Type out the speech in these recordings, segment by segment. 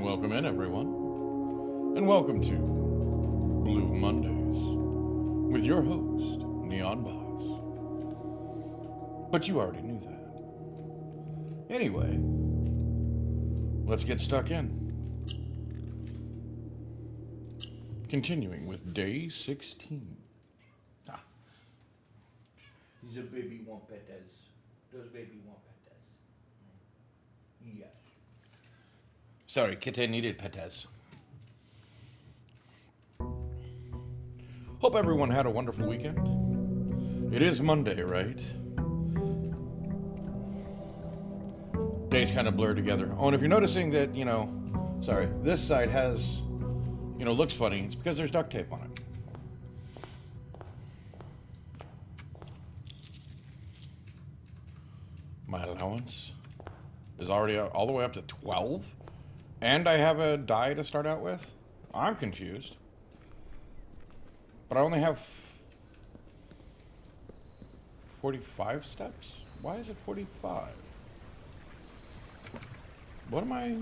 Welcome in, everyone, and welcome to Blue Mondays with your host, Neon Boss. But you already knew that. Anyway, let's get stuck in. Continuing with day 16. Ah. The baby want petas. Those baby want petas. Yes. Sorry, Kite needed petas. Hope everyone had a wonderful weekend. It is Monday, right? Days kind of blur together. Oh, and if you're noticing that, sorry, this side has, looks funny, it's because there's duct tape on it. My allowance is already all the way up to 12? And I have a die to start out with? I'm confused. But I only have 45 steps? Why is it 45? What am I...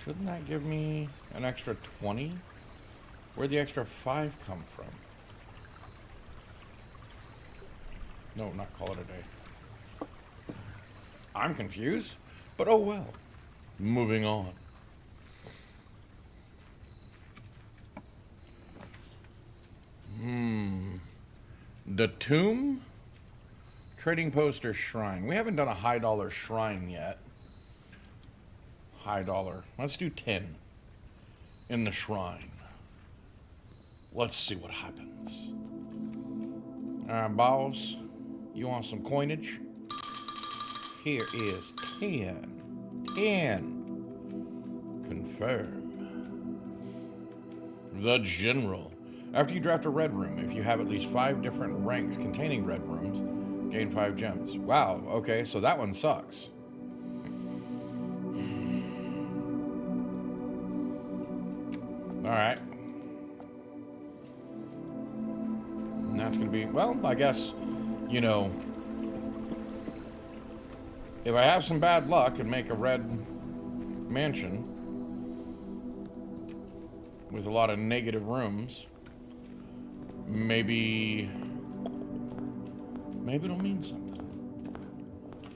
Shouldn't that give me an extra 20? Where'd the extra 5 come from? No, not call it a day. I'm confused, but oh well. Moving on. The Tomb? Trading Post or Shrine? We haven't done a high dollar shrine yet. High dollar. Let's do 10 in the shrine. Let's see what happens. Alright, boss. You want some coinage? Here is 10. 10. Confirm. The General. After you draft a red room, if you have at least 5 different ranks containing red rooms, gain 5 gems. Wow, okay, so that one sucks. Alright. And that's gonna be, well, I guess, if I have some bad luck and make a red mansion, with a lot of negative rooms, maybe it'll mean something.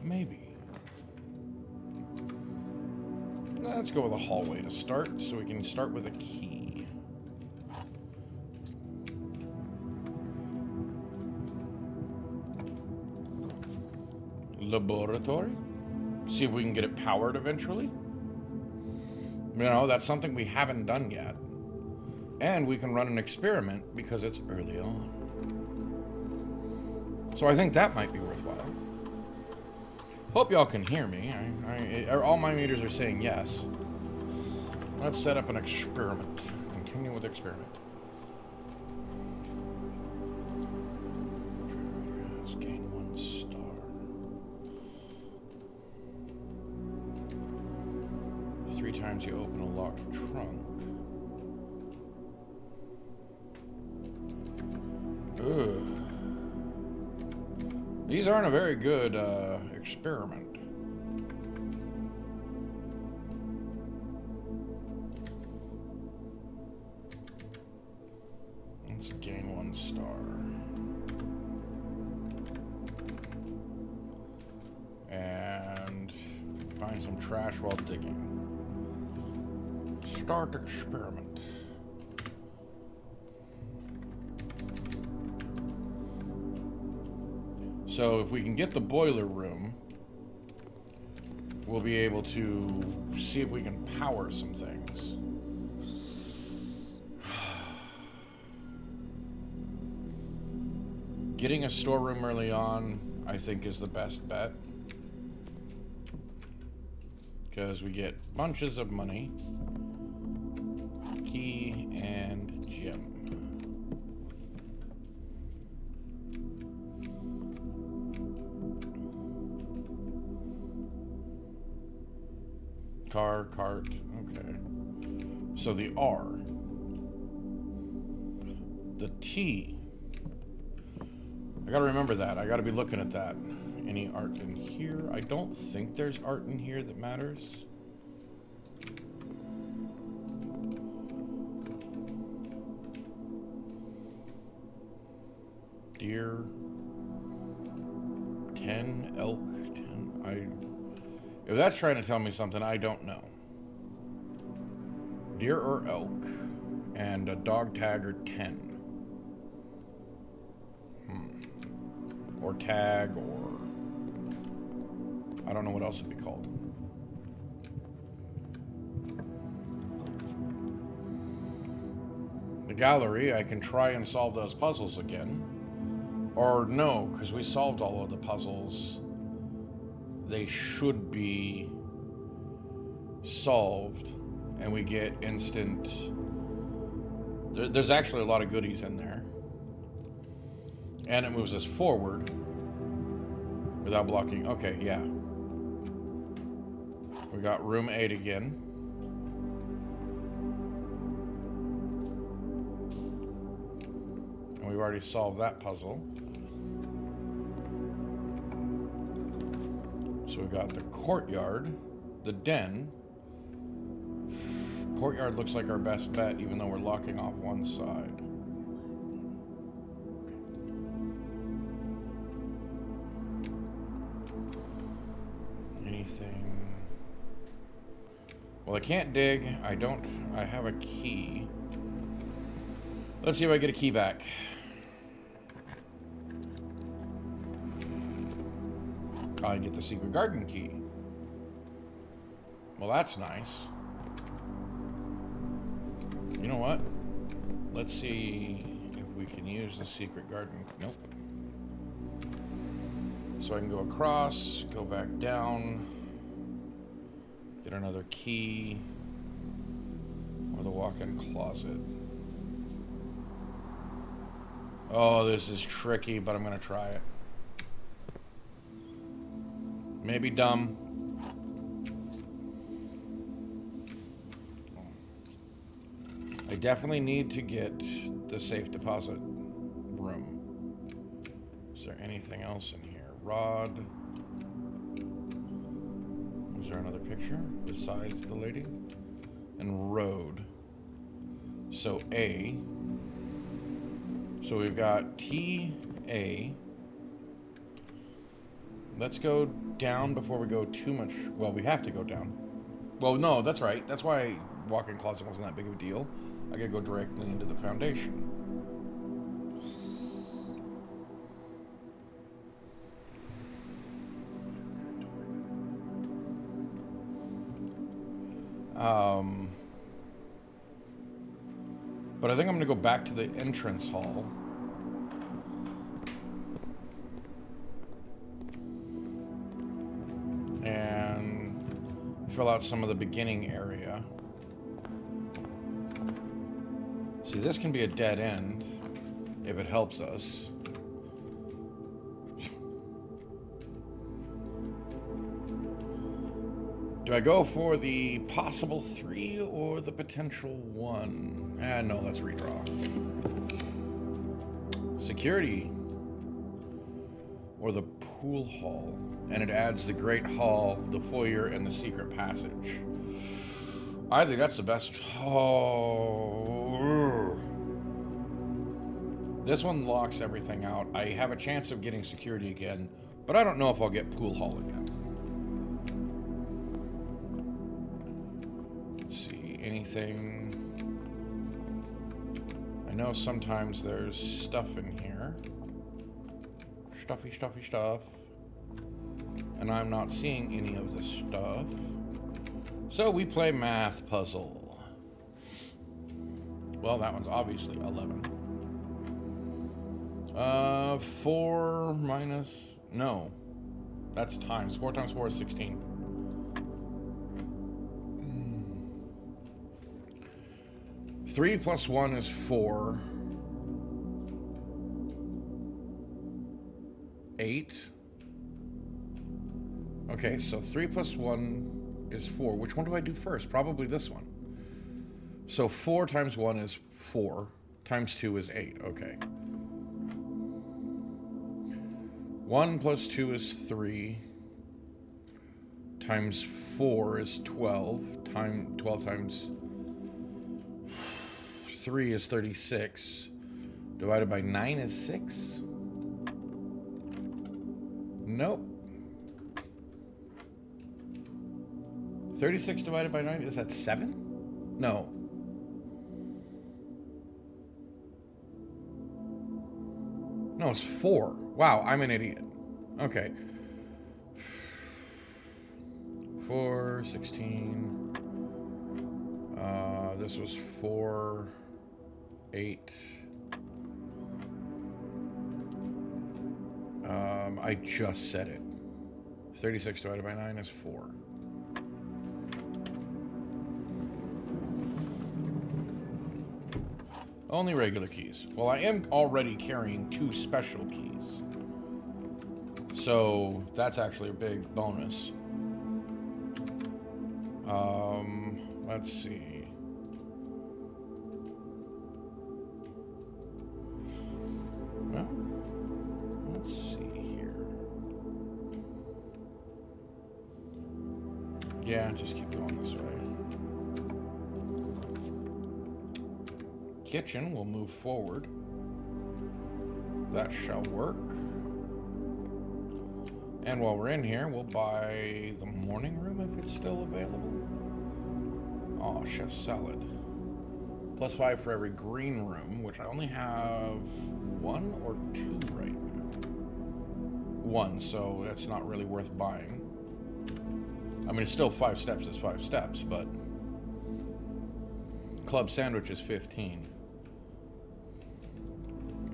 Maybe. Let's go with a hallway to start, so we can start with a key. Laboratory. See if we can get it powered eventually. You know, that's something we haven't done yet. And we can run an experiment because it's early on. So I think that might be worthwhile. Hope y'all can hear me. All my meters are saying yes. Let's set up an experiment. Continue with experiment. Let's gain 1 star. 3 times you open a locked trunk. Ugh. These aren't a very good experiment. Let's gain 1 star. And find some trash while digging. Start experiment. So if we can get the boiler room, we'll be able to see if we can power some things. Getting a storeroom early on, I think, is the best bet. Because we get bunches of money, key, and gem. Car, cart, okay. So the R. The T. I gotta remember that. I gotta be looking at that. Any art in here? I don't think there's art in here that matters. Deer. 10, elk, 10. If that's trying to tell me something, I don't know. Deer or elk. And a dog tag or 10. Or tag, or... I don't know what else it'd be called. The gallery, I can try and solve those puzzles again. Or no, because we solved all of the puzzles. They should be solved, and we get instant... There's actually a lot of goodies in there. And it moves us forward without blocking. Okay, yeah. We got room 8 again. And we've already solved that puzzle. So we got the courtyard, the den. Courtyard looks like our best bet, even though we're locking off one side. Anything? Well, I can't dig. I have a key. Let's see if I get a key back. I get the secret garden key. Well, that's nice. You know what? Let's see if we can use the secret garden. Nope. So I can go across, go back down, get another key, or the walk-in closet. Oh, this is tricky, but I'm gonna try it. Maybe dumb. I definitely need to get the safe deposit room. Is there anything else in here? Rod. Was there another picture besides the lady? And road. So A. So we've got T, A. Let's go down before we go too much. Well, we have to go down. Well, no, that's right. That's why walk-in closet wasn't that big of a deal. I gotta go directly into the foundation. But I think I'm gonna go back to the entrance hall. And fill out some of the beginning area. See, this can be a dead end if it helps us. Do I go for the possible 3 or the potential 1? No, let's redraw. Security. Or the pool hall. And it adds the great hall, the foyer, and the secret passage. I think that's the best. Oh. This one locks everything out. I have a chance of getting security again, but I don't know if I'll get pool hall again. Anything. I know sometimes there's stuff in here. Stuffy, stuffy stuff. And I'm not seeing any of the stuff. So we play math puzzle. Well, that one's obviously 11. 4 minus... No. That's times. 4 times 4 is 16. 3 plus 1 is 4. 8. Okay, so 3 plus 1 is 4. Which one do I do first? Probably this one. So 4 times 1 is 4. Times 2 is 8. Okay. 1 plus 2 is 3. Times 4 is 12. 12 times 3 is 36. Divided by 9 is 6. Nope. 36 divided by 9, is that 7? No. No, it's 4. Wow, I'm an idiot. Okay. 4, 16. This was 4, 8. I just said it. 36 divided by 9 is 4. Only regular keys. Well, I am already carrying 2 special keys. So that's actually a big bonus. Let's see. Well, let's see here. Yeah, just keep going this way. Kitchen will move forward. That shall work. And while we're in here, we'll buy the morning room if it's still available. Oh, chef salad. Plus 5 for every green room, which I only have 1 or 2 right now. 1, so that's not really worth buying. I mean, it's still 5 steps is 5 steps, but club sandwich is 15.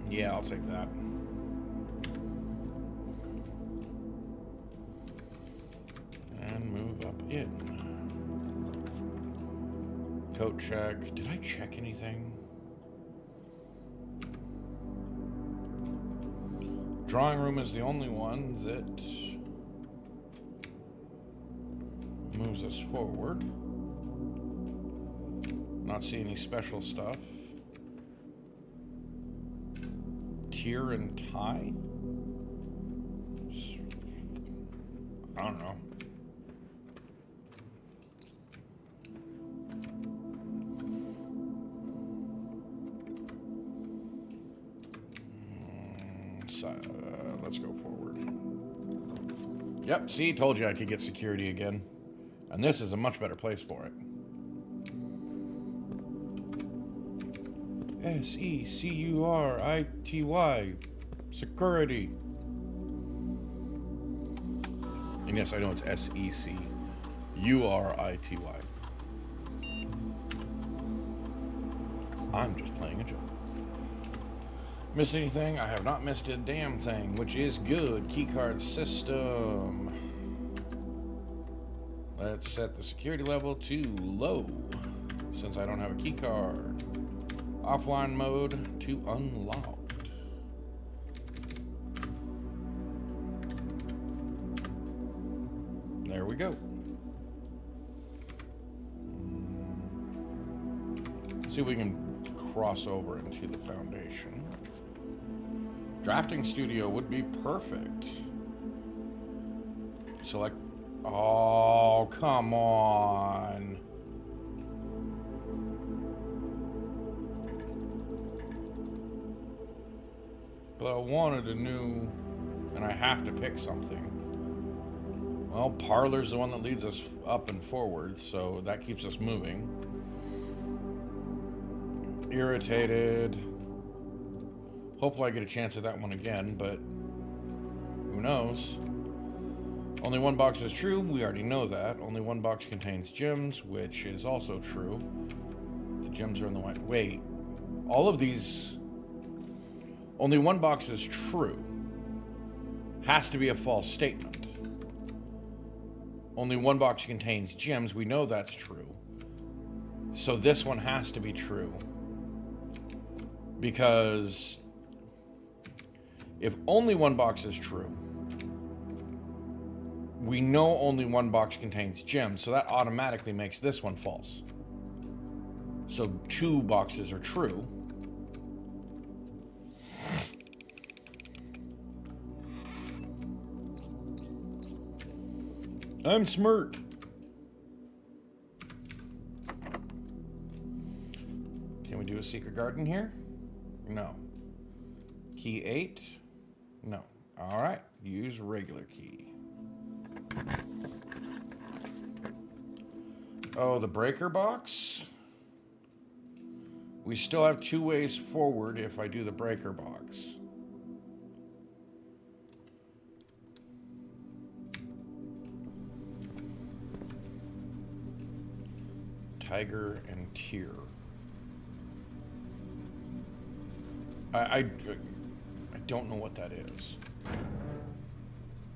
Yeah, I'll take that. And move up in. Coat check. Did I check anything? Drawing room is the only one that moves us forward. Not see any special stuff. Tier and tie? I don't know. let's go forward. Yep, see, told you I could get security again. And this is a much better place for it. S-E-C-U-R-I-T-Y. Security. And yes, I know it's S-E-C-U-R-I-T-Y. I'm just playing a joke. Missed anything? I have not missed a damn thing, which is good. Keycard system. Let's set the security level to low, since I don't have a keycard. Offline mode to unlocked. There we go. See if we can cross over into the foundation. Drafting studio would be perfect. Select. Oh, come on. But I wanted a new, and I have to pick something. Well, Parlor's the one that leads us up and forward, so that keeps us moving. Irritated. Hopefully I get a chance at that one again, but who knows? Only one box is true. We already know that. Only one box contains gems, which is also true. The gems are in the white. Wait. All of these... Only one box is true. Has to be a false statement. Only one box contains gems. We know that's true. So this one has to be true. Because if only one box is true, we know only one box contains gems, so that automatically makes this one false. So 2 boxes are true. I'm smart. Can we do a secret garden here? No. Key 8? No. All right. Use regular key. Oh, the breaker box? We still have 2 ways forward if I do the breaker box. Tiger and Tear. I don't know what that is.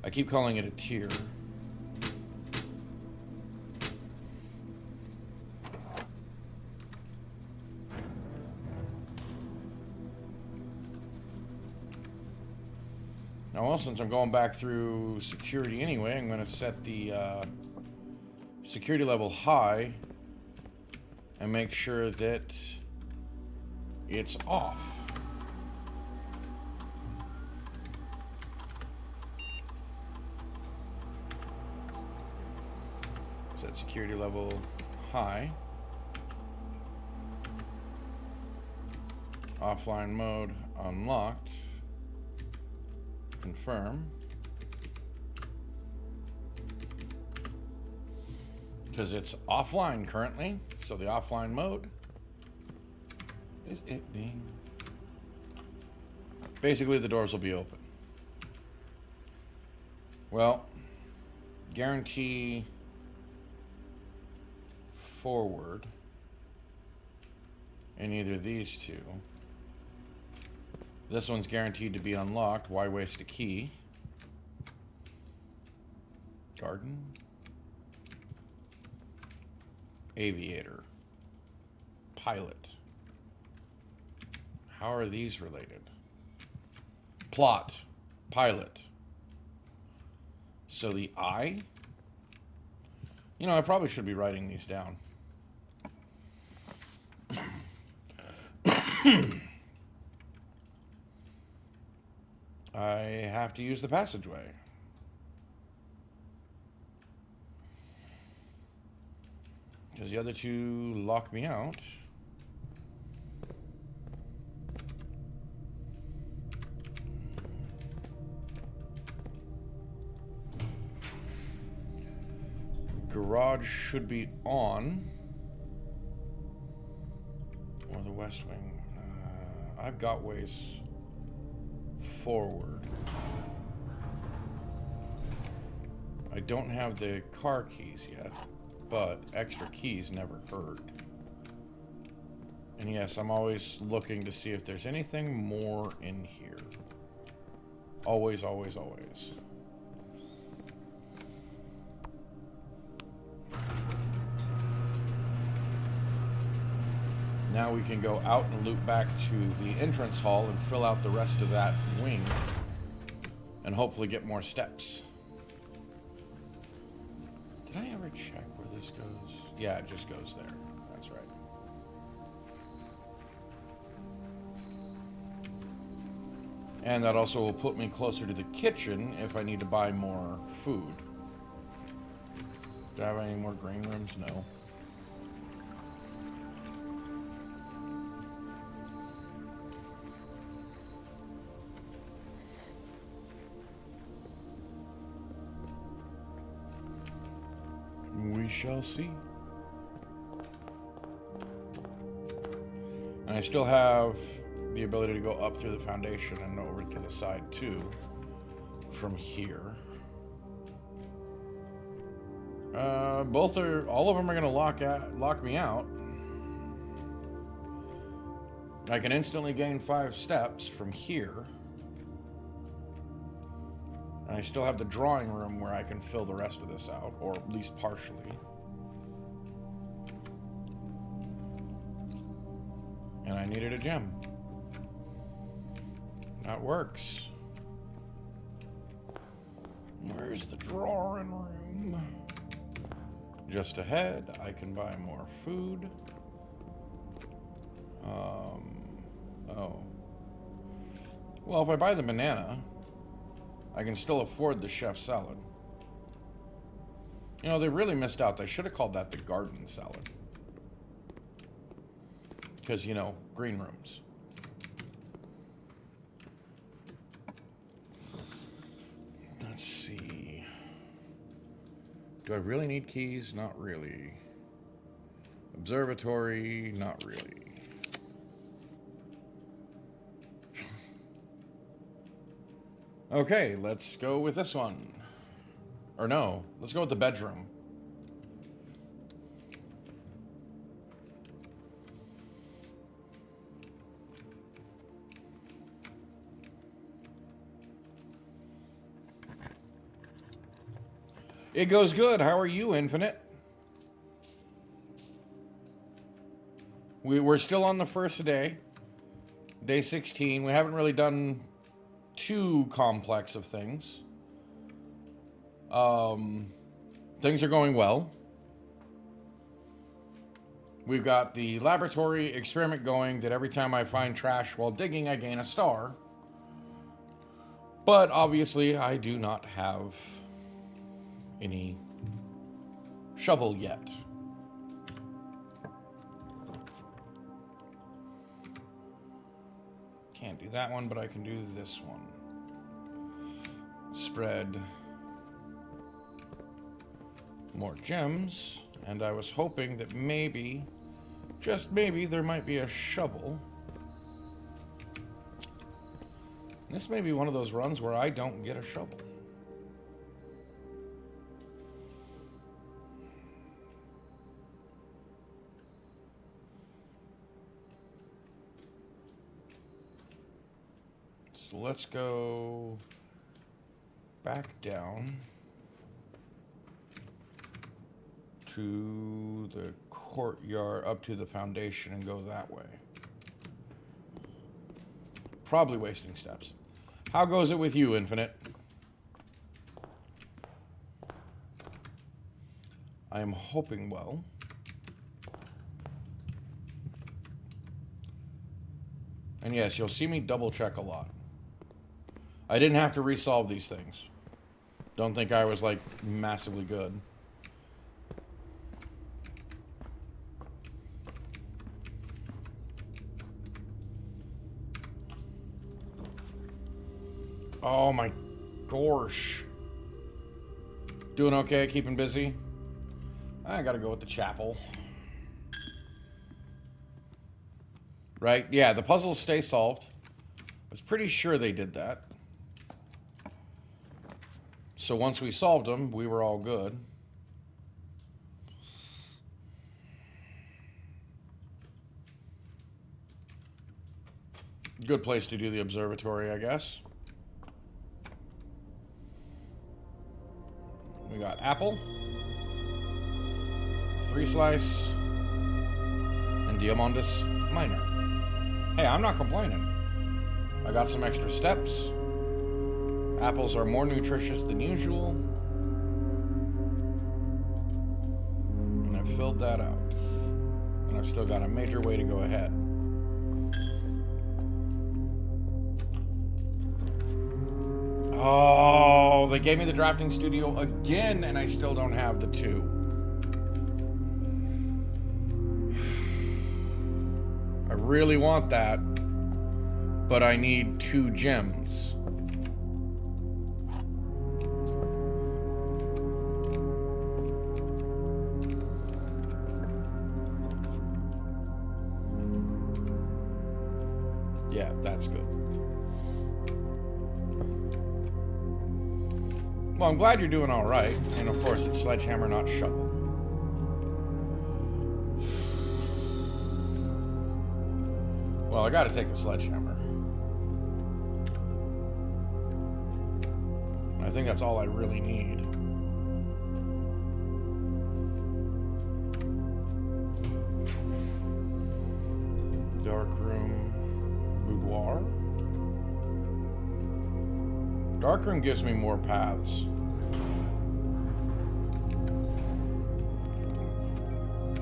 I keep calling it a tear. Now, well, since I'm going back through security anyway, I'm going to set the security level high and make sure that it's off. Set security level high. Offline mode unlocked. Confirm. Because it's offline currently, so the offline mode is it being. Basically, the doors will be open. Well, guarantee forward in either these two. This one's guaranteed to be unlocked. Why waste a key? Garden. Aviator. Pilot. How are these related? Plot. Pilot. So the I? You know, I probably should be writing these down. I have to use the passageway. Because the other two lock me out. garage should be on. Or the west wing. I've got ways forward. I don't have the car keys yet, but extra keys never hurt. And yes, I'm always looking to see if there's anything more in here. Always, always, always. Now we can go out and loop back to the entrance hall and fill out the rest of that wing. And hopefully get more steps. Did I ever check where this goes? Yeah, it just goes there. That's right. And that also will put me closer to the kitchen if I need to buy more food. Do I have any more green rooms? No. We shall see. And I still have the ability to go up through the foundation and over to the side too from here. All of them are gonna lock me out. I can instantly gain 5 steps from here. And I still have the drawing room where I can fill the rest of this out, or at least partially. And I needed a gem. That works. Where's the drawing room? Just ahead, I can buy more food. Oh. Well, if I buy the banana, I can still afford the chef salad. You know, they really missed out. They should have called that the garden salad. Because, you know, green rooms. Let's see. Do I really need keys? Not really. Observatory? Not really. Okay, let's go with this one. Or no, let's go with the bedroom. It goes good. How are you, Infinite? We're still on the first day. Day 16. We haven't really done too complex of things. Things are going well. We've got the laboratory experiment going that every time I find trash while digging, I gain a star. But obviously, I do not have any shovel yet. Can't do that one, but I can do this one. Spread more gems, and I was hoping that maybe, just maybe, there might be a shovel. This may be one of those runs where I don't get a shovel. So let's go back down to the courtyard, up to the foundation, and go that way. Probably wasting steps. How goes it with you, Infinite? I am hoping well. And yes, you'll see me double check a lot. I didn't have to resolve these things. Don't think I was like massively good. Oh my gosh. Doing okay, keeping busy? I gotta go with the chapel. Right? Yeah, the puzzles stay solved. I was pretty sure they did that. So once we solved them, we were all good. Good place to do the observatory, I guess. We got apple, 3 slice, and Diamondus Minor. Hey, I'm not complaining. I got some extra steps. Apples are more nutritious than usual. And I've filled that out. And I've still got a major way to go ahead. Oh, they gave me the drafting studio again, and I still don't have the 2. I really want that, but I need 2 gems. Yeah, that's good. Well, I'm glad you're doing all right. And of course, it's sledgehammer, not shovel. Well, I gotta take the sledgehammer. I think that's all I really need. Dark room, boudoir. Dark room gives me more paths.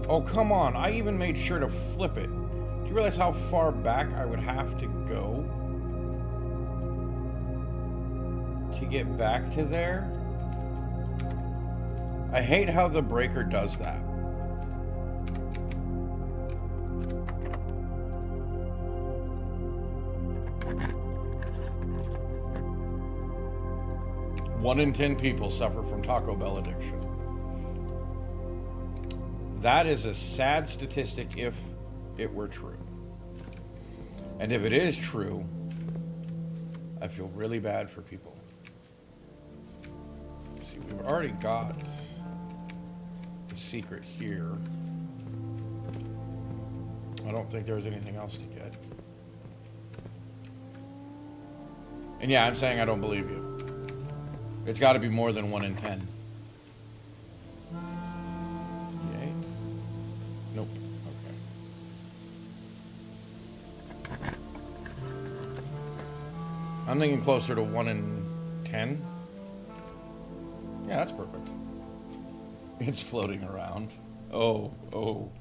Oh, come on. I even made sure to flip it. Do you realize how far back I would have to go to get back to there? I hate how the breaker does that. One in 10 people suffer from Taco Bell addiction. That is a sad statistic if it were true. And if it is true, I feel really bad for people. See, we've already got the secret here. I don't think there's anything else to get. And yeah, I'm saying I don't believe you. It's got to be more than 1 in 10. Yay. Nope. Okay. I'm thinking closer to 1 in 10. Yeah, that's perfect. It's floating around. Oh, oh.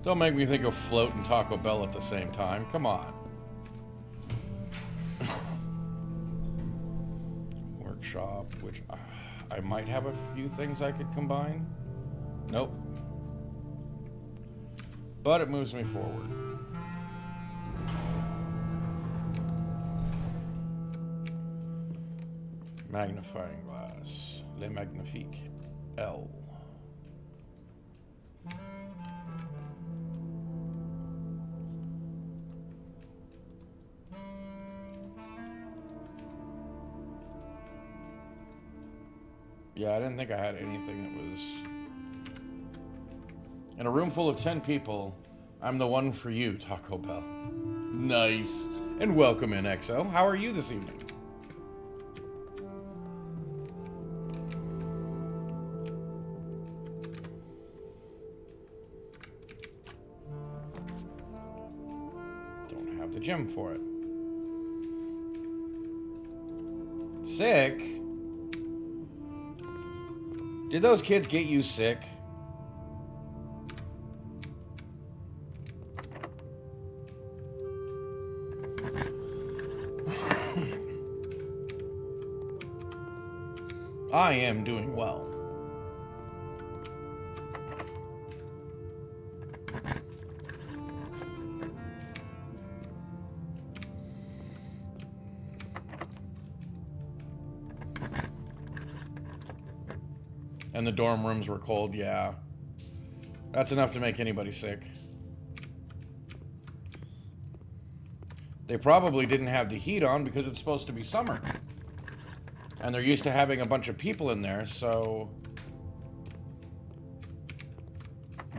Don't make me think of float and Taco Bell at the same time. Come on. Workshop, which I might have a few things I could combine. Nope. But it moves me forward. Magnifying glass. Le Magnifique. L. Yeah, I didn't think I had anything that was... In a room full of 10 people, I'm the one for you, Taco Bell. Nice. And welcome in, XO. How are you this evening? Don't have the gem for it. Sick? Did those kids get you sick? I am doing well. And the dorm rooms were cold, yeah. That's enough to make anybody sick. They probably didn't have the heat on because it's supposed to be summer. And they're used to having a bunch of people in there, so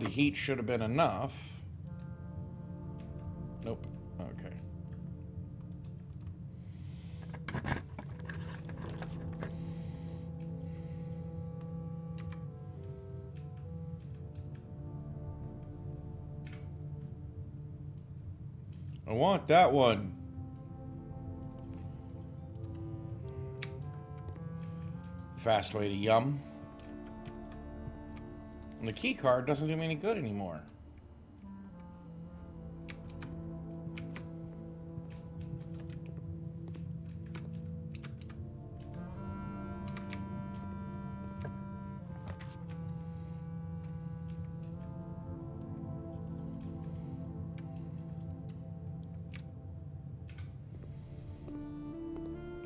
the heat should have been enough. Nope. Okay. I want that one. Fast way to yum. And the key card doesn't do me any good anymore.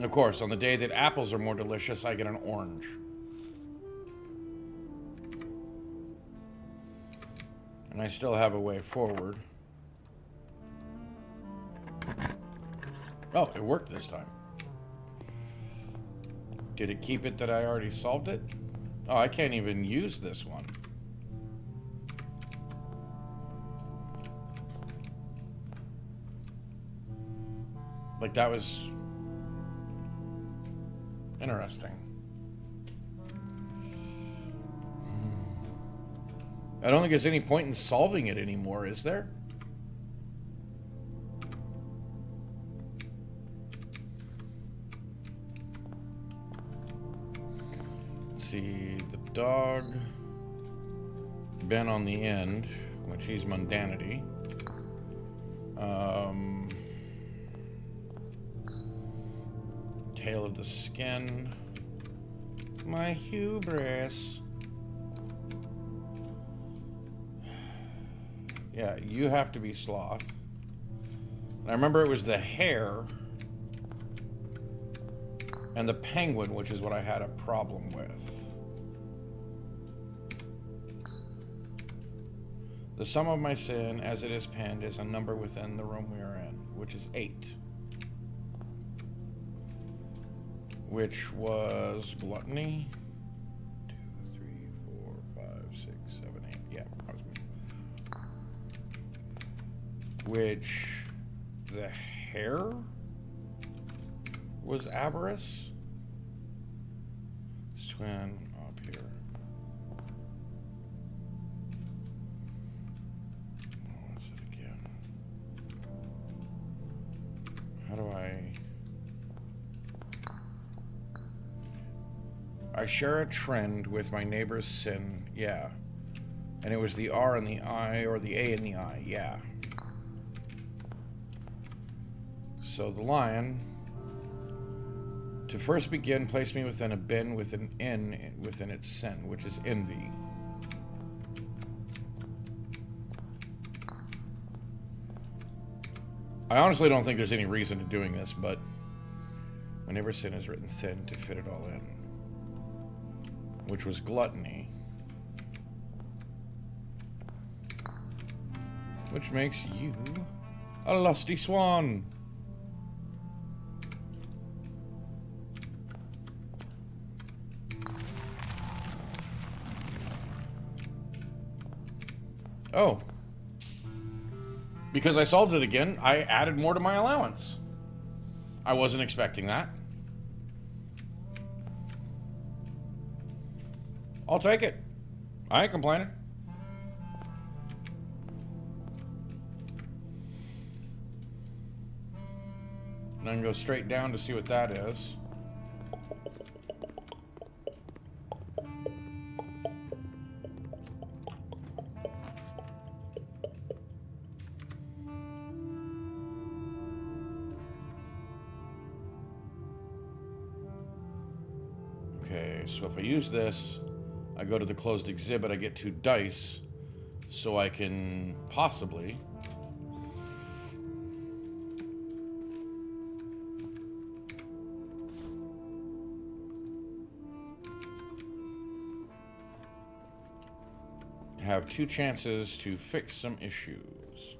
Of course, on the day that apples are more delicious, I get an orange. And I still have a way forward. Oh, it worked this time. Did it keep it that I already solved it? Oh, I can't even use this one. Like, that was interesting. I don't think there's any point in solving it anymore, is there? Let's see, the dog, Ben on the end, which he's mundanity. Tail of the skin. My hubris. Yeah, you have to be sloth. And I remember it was the hare and the penguin, which is what I had a problem with. The sum of my sin, as it is penned, is a number within the room we are in, which is 8. Which was gluttony. 2, 3, 4, 5, 6, 7, 8. Yeah, I was good. Which the hare was avarice. Swin up here. What was it again? How do I share a trend with my neighbor's sin, yeah. And it was the R and the I, or the A and the I, yeah. So the lion, to first begin, place me within a bin with an N within its sin, which is envy. I honestly don't think there's any reason to doing this, but my neighbor's sin is written thin to fit it all in. Which was gluttony. Which makes you a lusty swan. Oh. Because I solved it again, I added more to my allowance. I wasn't expecting that. I'll take it. I ain't complaining. And I can go straight down to see what that is. Okay, so if I use this, I go to the closed exhibit, I get 2 dice, so I can possibly have 2 chances to fix some issues.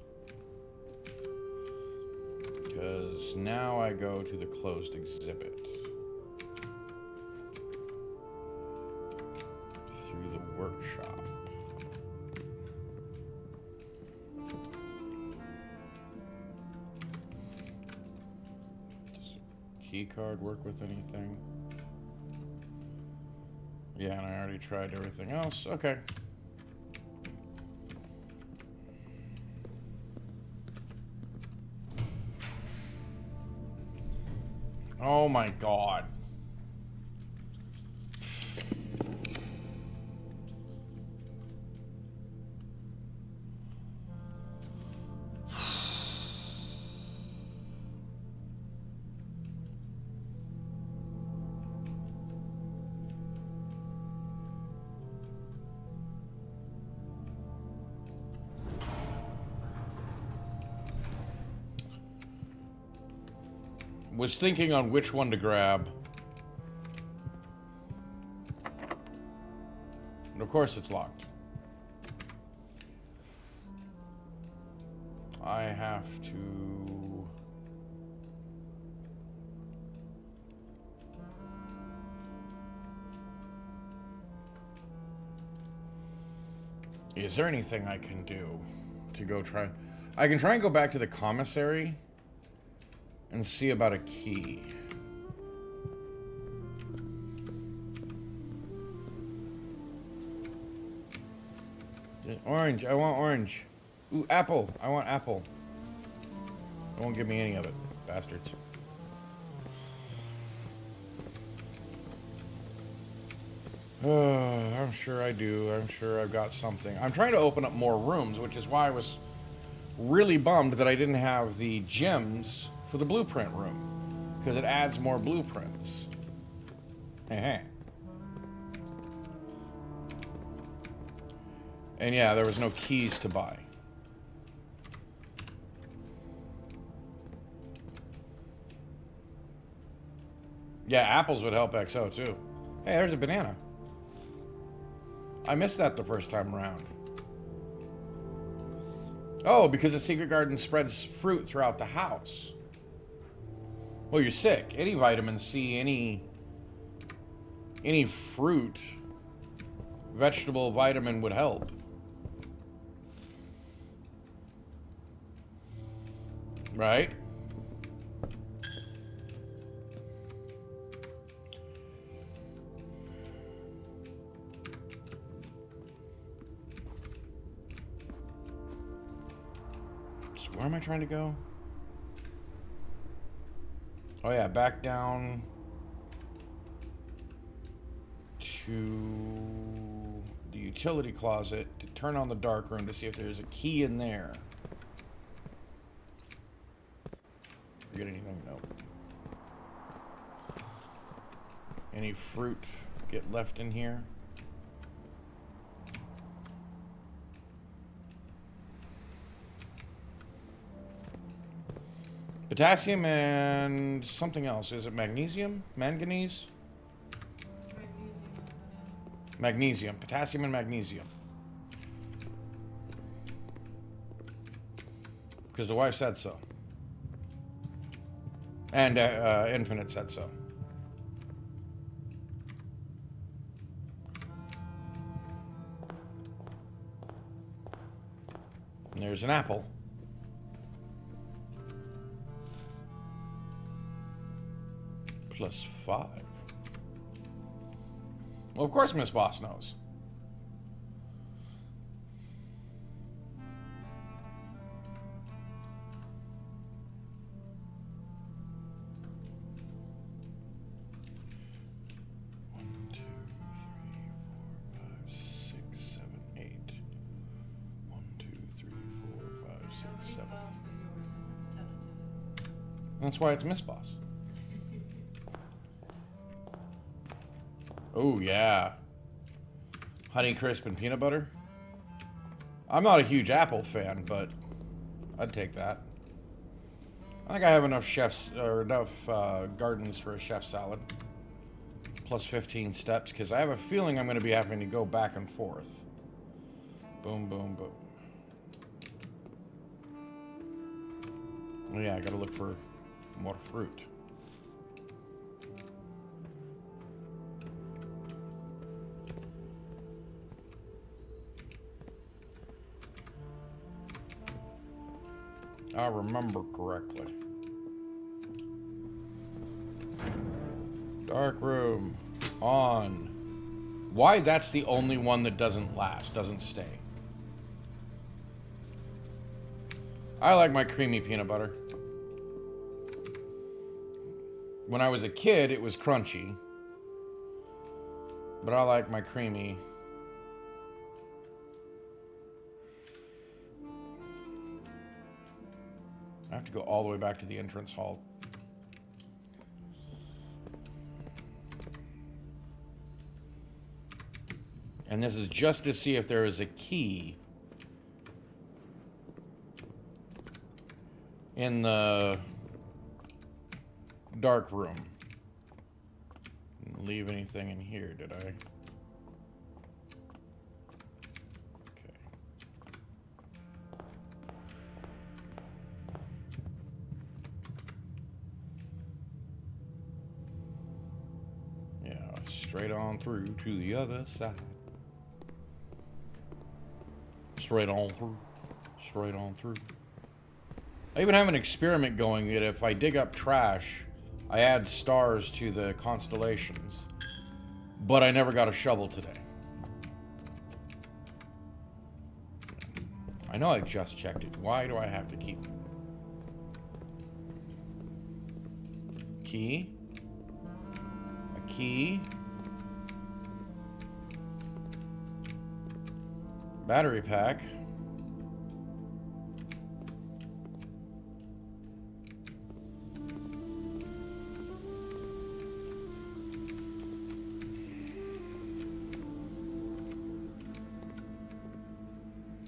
Because now I go to the closed exhibit. Through the workshop. Does a key card work with anything? Yeah, and I already tried everything else. Okay. Oh my god. Was thinking on which one to grab. And of course it's locked. I have to... Is there anything I can do to go try? I can try and go back to the commissary and see about a key. Orange, I want orange. Ooh, apple, I want apple. They won't give me any of it, bastards. I'm sure I do. I'm sure I've got something. I'm trying to open up more rooms, which is why I was really bummed that I didn't have the gems for the blueprint room, because it adds more blueprints. And yeah, there was no keys to buy. Yeah, apples would help XO too. Hey, there's a banana. I missed that the first time around. Oh, because the secret garden spreads fruit throughout the house. Well, you're sick. Any vitamin C, any fruit, vegetable vitamin would help. Right? So where am I trying to go? Oh yeah, back down to the utility closet to turn on the dark room to see if there's a key in there. Get anything? No. Any fruit get left in here? Potassium and something else. Is it magnesium? Manganese? Magnesium. Potassium and magnesium. Because the wife said so. And Infinite said so. And there's an apple. +5. Well, of course Miss Boss knows. That's why it's Miss Boss. Oh, yeah. Honey Crisp and peanut butter. I'm not a huge apple fan, but I'd take that. I think I have enough gardens for a chef salad. Plus 15 steps, because I have a feeling I'm going to be having to go back and forth. Boom, boom, boom. Oh yeah, I gotta look for more fruit. I remember correctly. Dark room on. Why that's the only one that doesn't last, doesn't stay. I like my creamy peanut butter. When I was a kid, it was crunchy. But I like my creamy. I have to go all the way back to the entrance hall. And this is just to see if there is a key in the dark room. Didn't leave anything in here, did I? Okay. Yeah, straight on through to the other side. Straight on through. Straight on through. I even have an experiment going that if I dig up trash, I add stars to the constellations. But I never got a shovel today. I know I just checked it. Why do I have to keep... Key? A key? Battery pack.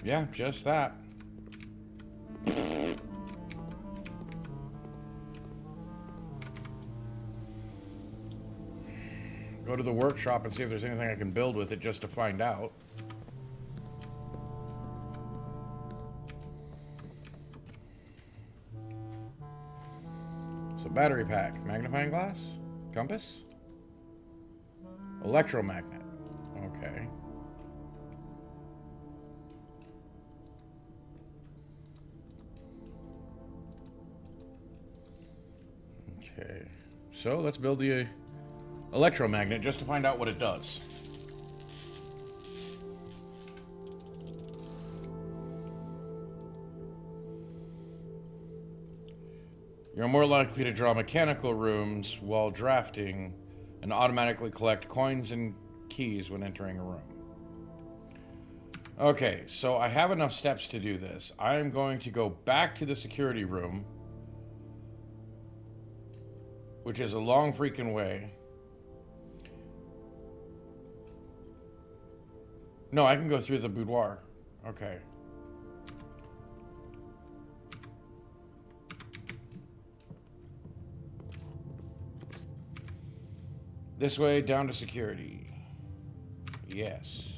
Yeah, just that. Go to the workshop and see if there's anything I can build with it just to find out. So battery pack, magnifying glass, compass, electromagnet. Okay. Okay, so let's build the electromagnet just to find out what it does. You're more likely to draw mechanical rooms while drafting and automatically collect coins and keys when entering a room. Okay, so I have enough steps to do this. I am going to go back to the security room, which is a long freaking way. No, I can go through the boudoir. Okay. This way, down to security. Yes.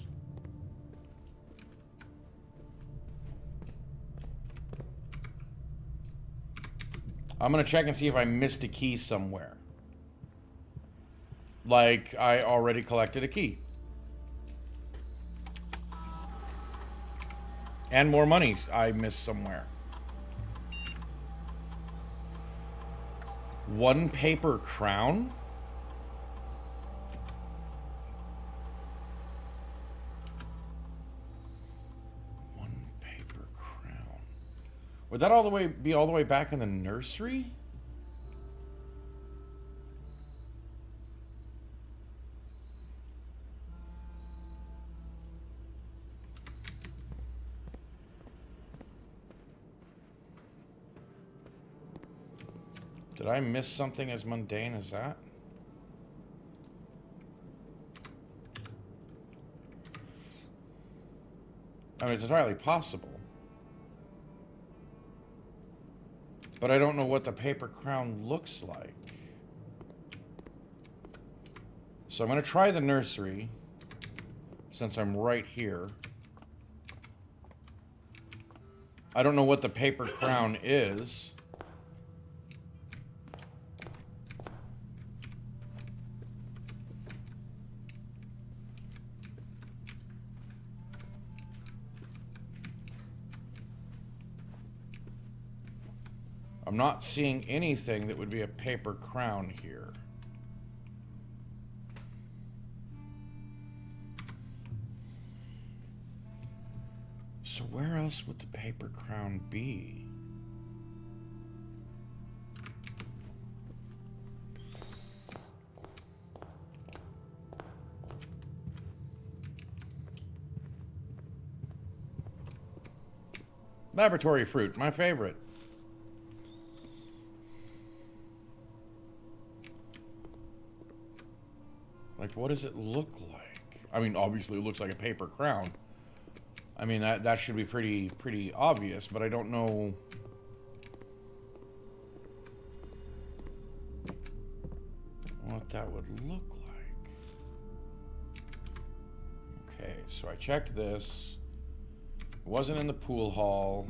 I'm gonna check and see if I missed a key somewhere. Like I already collected a key. And more monies I missed somewhere. One paper crown? One paper crown. Would that be all the way back in the nursery? Did I miss something as mundane as that? I mean, it's entirely possible. But I don't know what the paper crown looks like. So I'm going to try the nursery, since I'm right here. I don't know what the paper crown is. I'm not seeing anything that would be a paper crown here. So where else would the paper crown be? Laboratory fruit, my favorite. Like, what does it look like? I mean, obviously it looks like a paper crown. I mean, that should be pretty obvious, but I don't know. What that would look like. Okay, so I checked this. It wasn't in the pool hall.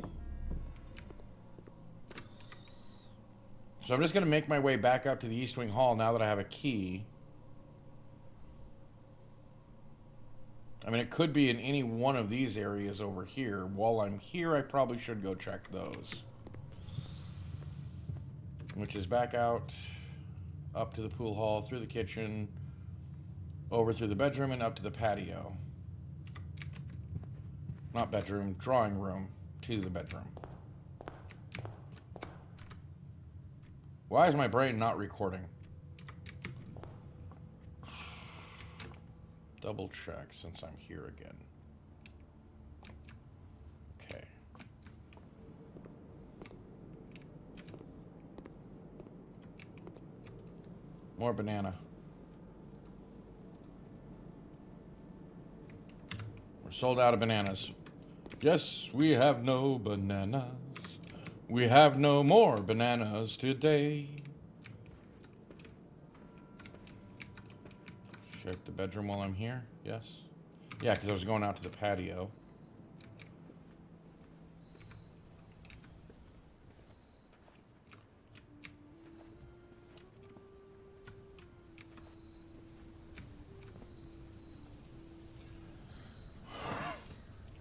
So I'm just going to make my way back out to the East Wing Hall now that I have a key. I mean, it could be in any one of these areas over here. While I'm here, I probably should go check those. Which is back out, up to the pool hall, through the kitchen, over through the bedroom, and up to the patio. Not bedroom, drawing room, to the bedroom. Why is my brain not recording? Double check since I'm here again. Okay. More banana. We're sold out of bananas. Yes, we have no bananas. We have no more bananas today. Check the bedroom while I'm here. Yes. Yeah, because I was going out to the patio.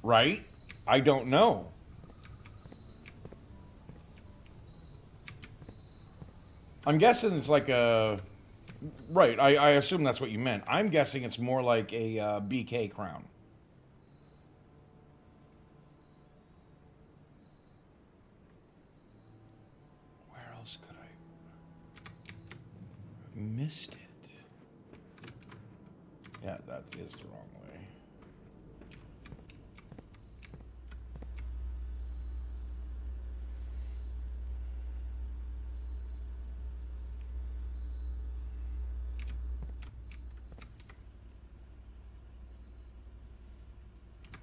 Right? I don't know. I'm guessing it's like a... Right, I assume that's what you meant. I'm guessing it's more like a BK crown. Where else could I... missed it. Yeah, that is the wrong way.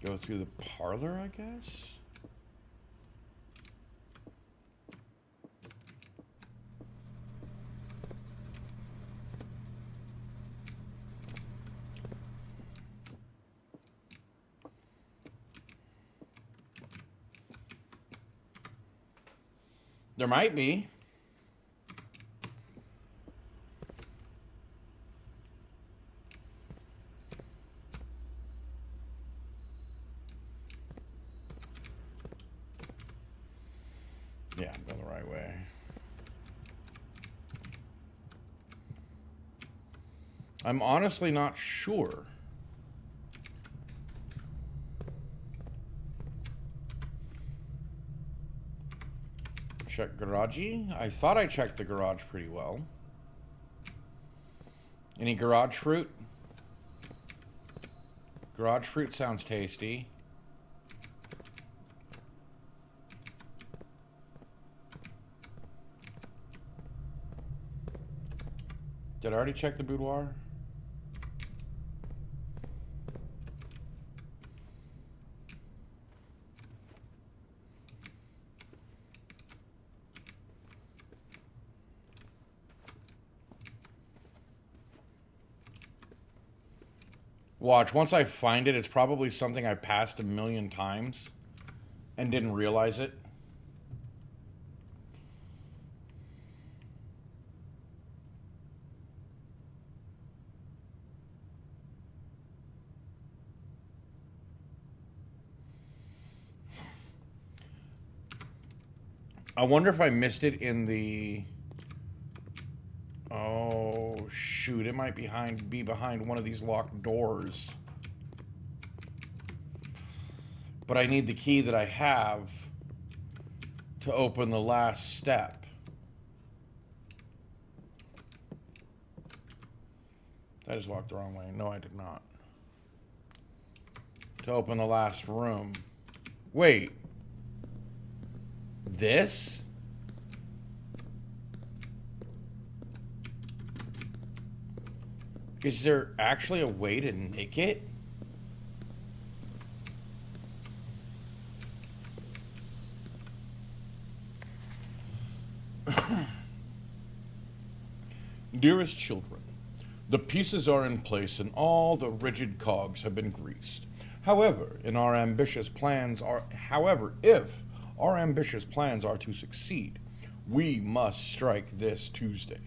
Go through the parlor, I guess? There might be. Yeah, I'm going the right way. I'm honestly not sure. Check garagey. I thought I checked the garage pretty well. Any garage fruit? Garage fruit sounds tasty. Did I already check the boudoir? Watch, once I find it, it's probably something I passed a million times. and didn't realize it. I wonder if I missed it in the... Oh, shoot. It might be behind one of these locked doors. But I need the key that I have to open the last step. I just walked the wrong way. No, I did not. To open the last room. Wait. This? Is there actually a way to nick it? Dearest children, the pieces are in place and all the rigid cogs have been greased. However, if our ambitious plans are to succeed, we must strike this Tuesday.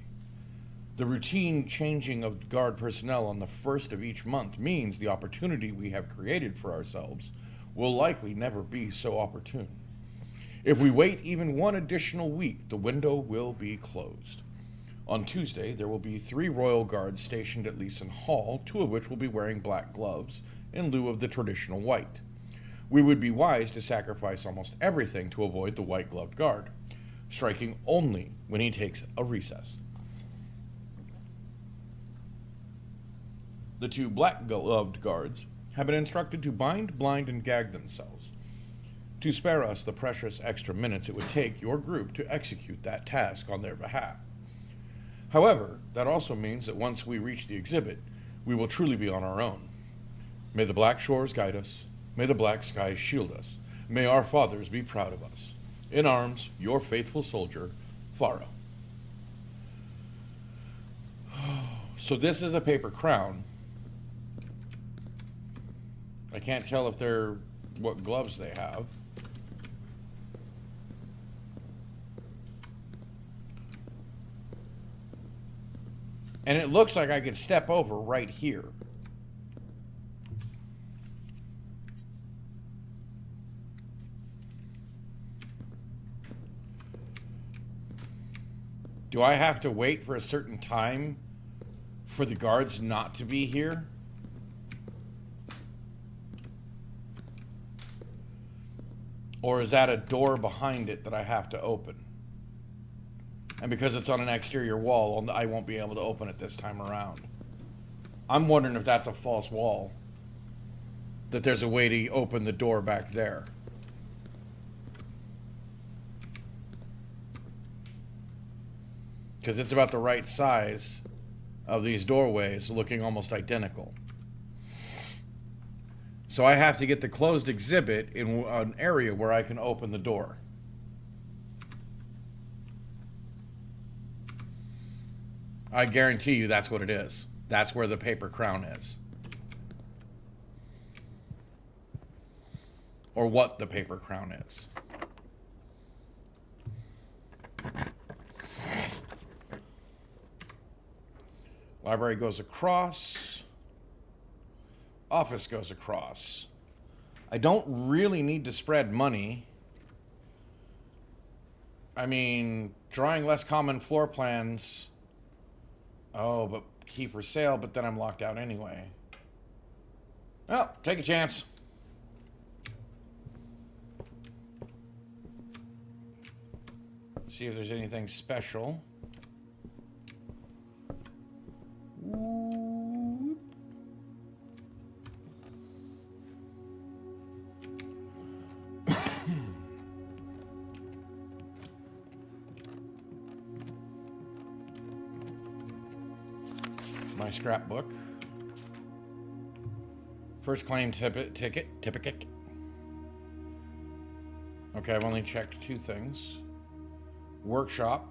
The routine changing of guard personnel on the first of each month means the opportunity we have created for ourselves will likely never be so opportune. If we wait even one additional week, the window will be closed. On Tuesday, there will be 3 royal guards stationed at Leeson Hall, 2 of which will be wearing black gloves in lieu of the traditional white. We would be wise to sacrifice almost everything to avoid the white-gloved guard, striking only when he takes a recess. The 2 black-gloved guards have been instructed to bind, blind, and gag themselves, to spare us the precious extra minutes it would take your group to execute that task on their behalf. However, that also means that once we reach the exhibit, we will truly be on our own. May the black shores guide us. May the black skies shield us. May our fathers be proud of us. In arms, your faithful soldier, Faro. So this is the paper crown. I can't tell if they're what gloves they have. And it looks like I could step over right here. Do I have to wait for a certain time for the guards not to be here? Or is that a door behind it that I have to open? And because it's on an exterior wall, I won't be able to open it this time around. I'm wondering if that's a false wall. That there's a way to open the door back there. Because it's about the right size of these doorways, looking almost identical. So I have to get the closed exhibit in an area where I can open the door. I guarantee you that's what it is. That's where the paper crown is. Or what the paper crown is. Library goes across. Office goes across. I don't really need to spread money. I mean, drawing less common floor plans. Oh, but key for sale, but then I'm locked out anyway. Well, take a chance. See if there's anything special. Whoop. My scrapbook. First claim ticket. Okay, I've only checked 2 things. Workshop.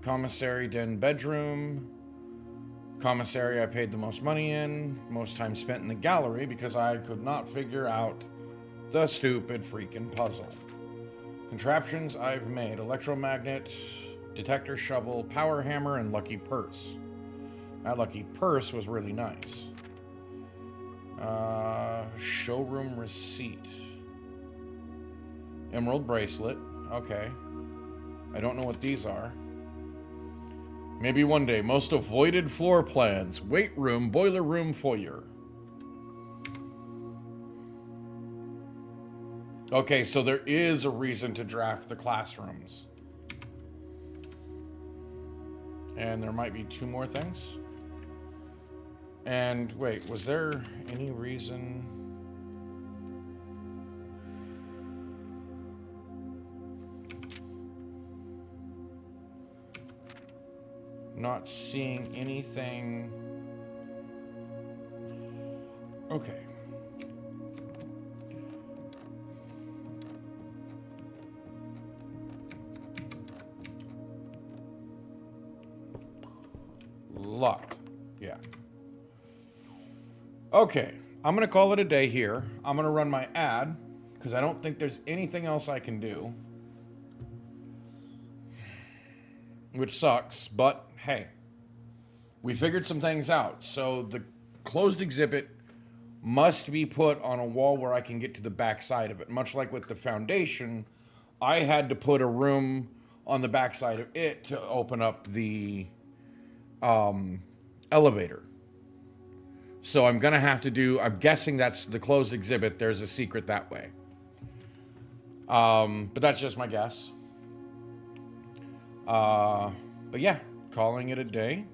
Commissary den bedroom. Commissary I paid the most money in, most time spent in the gallery because I could not figure out the stupid freaking puzzle. Contraptions I've made: electromagnet, detector shovel, power hammer, and lucky purse. That lucky purse was really nice. Showroom receipt. Emerald bracelet. Okay. I don't know what these are. Maybe one day. Most avoided floor plans. Weight room, boiler room, foyer. Okay, so there is a reason to draft the classrooms. And there might be 2 more things. And wait, was there any reason? Not seeing anything. Okay. Locked. Yeah. Okay. I'm going to call it a day here. I'm going to run my ad because I don't think there's anything else I can do. Which sucks, but hey, we figured some things out. So the closed exhibit must be put on a wall where I can get to the back side of it. Much like with the foundation, I had to put a room on the back side of it to open up the elevator. So I'm going to have to do, I'm guessing that's the closed exhibit. There's a secret that way. But that's just my guess. But yeah, calling it a day.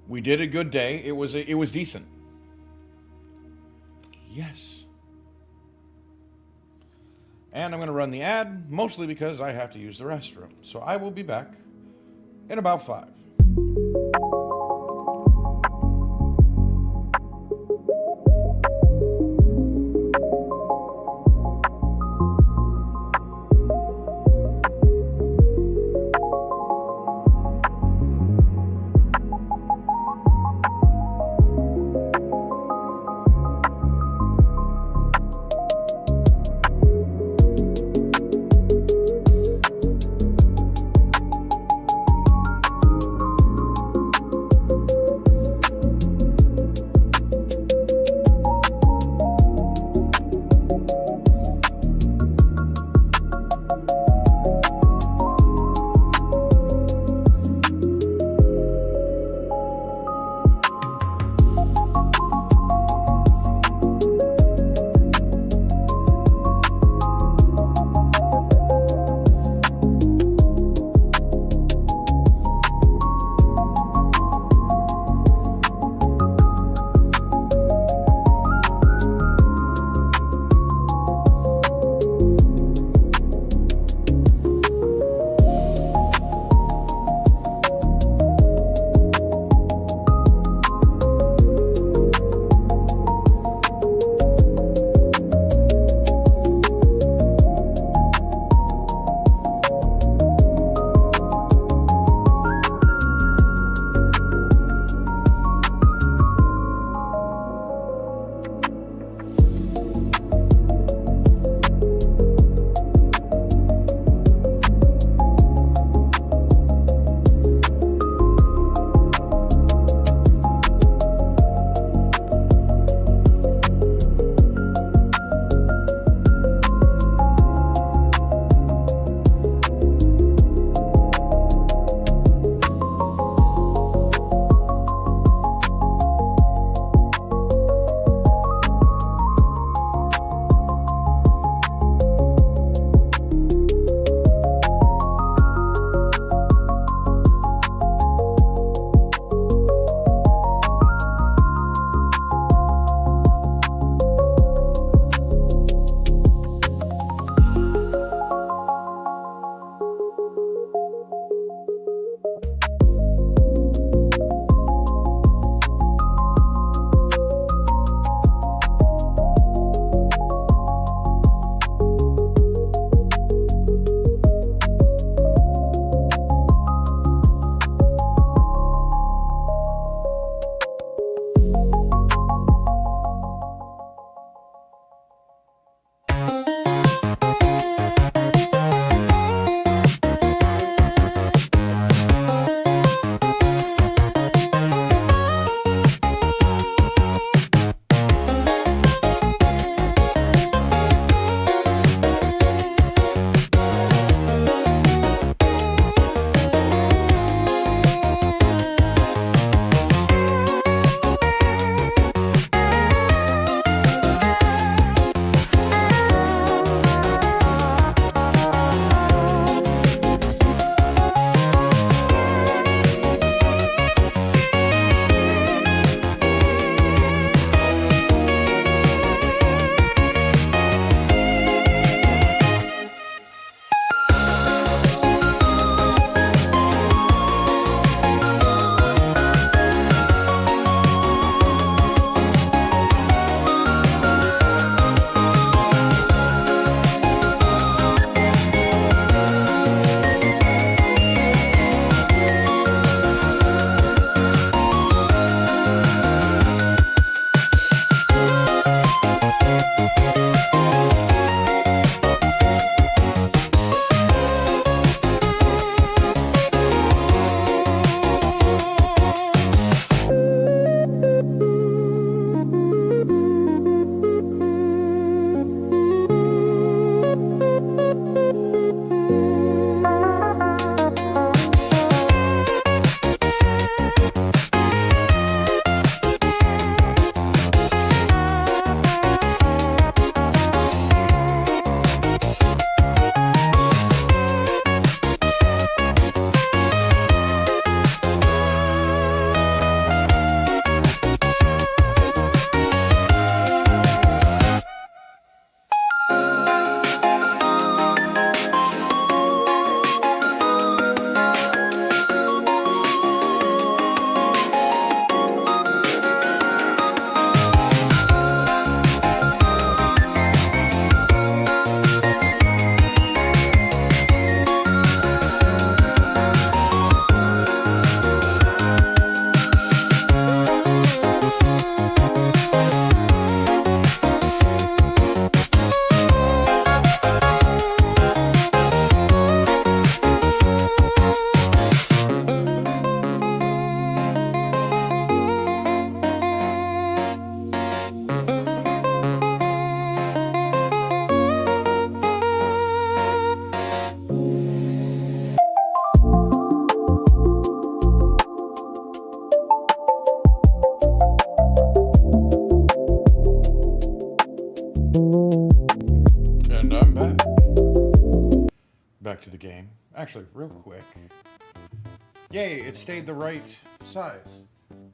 We did a good day. It was decent. Yes. And I'm going to run the ad, mostly because I have to use the restroom. So I will be back in about 5. back to the game. Actually, real quick. Yay, it stayed the right size.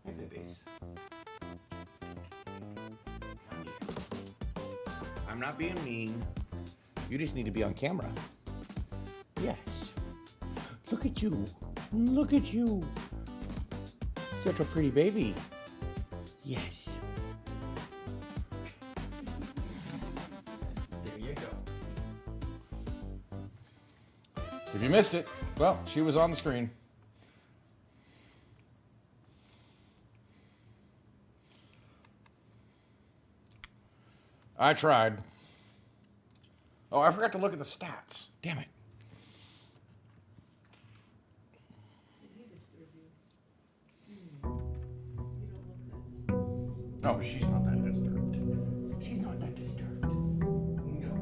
Hey, babies. I'm not being mean. You just need to be on camera. Yes. Look at you. Look at you. Such a pretty baby. Yes. There you go. If you missed it, well, she was on the screen. I tried. Oh, I forgot to look at the stats. Damn it. No, she's not that disturbed. She's not that disturbed. No.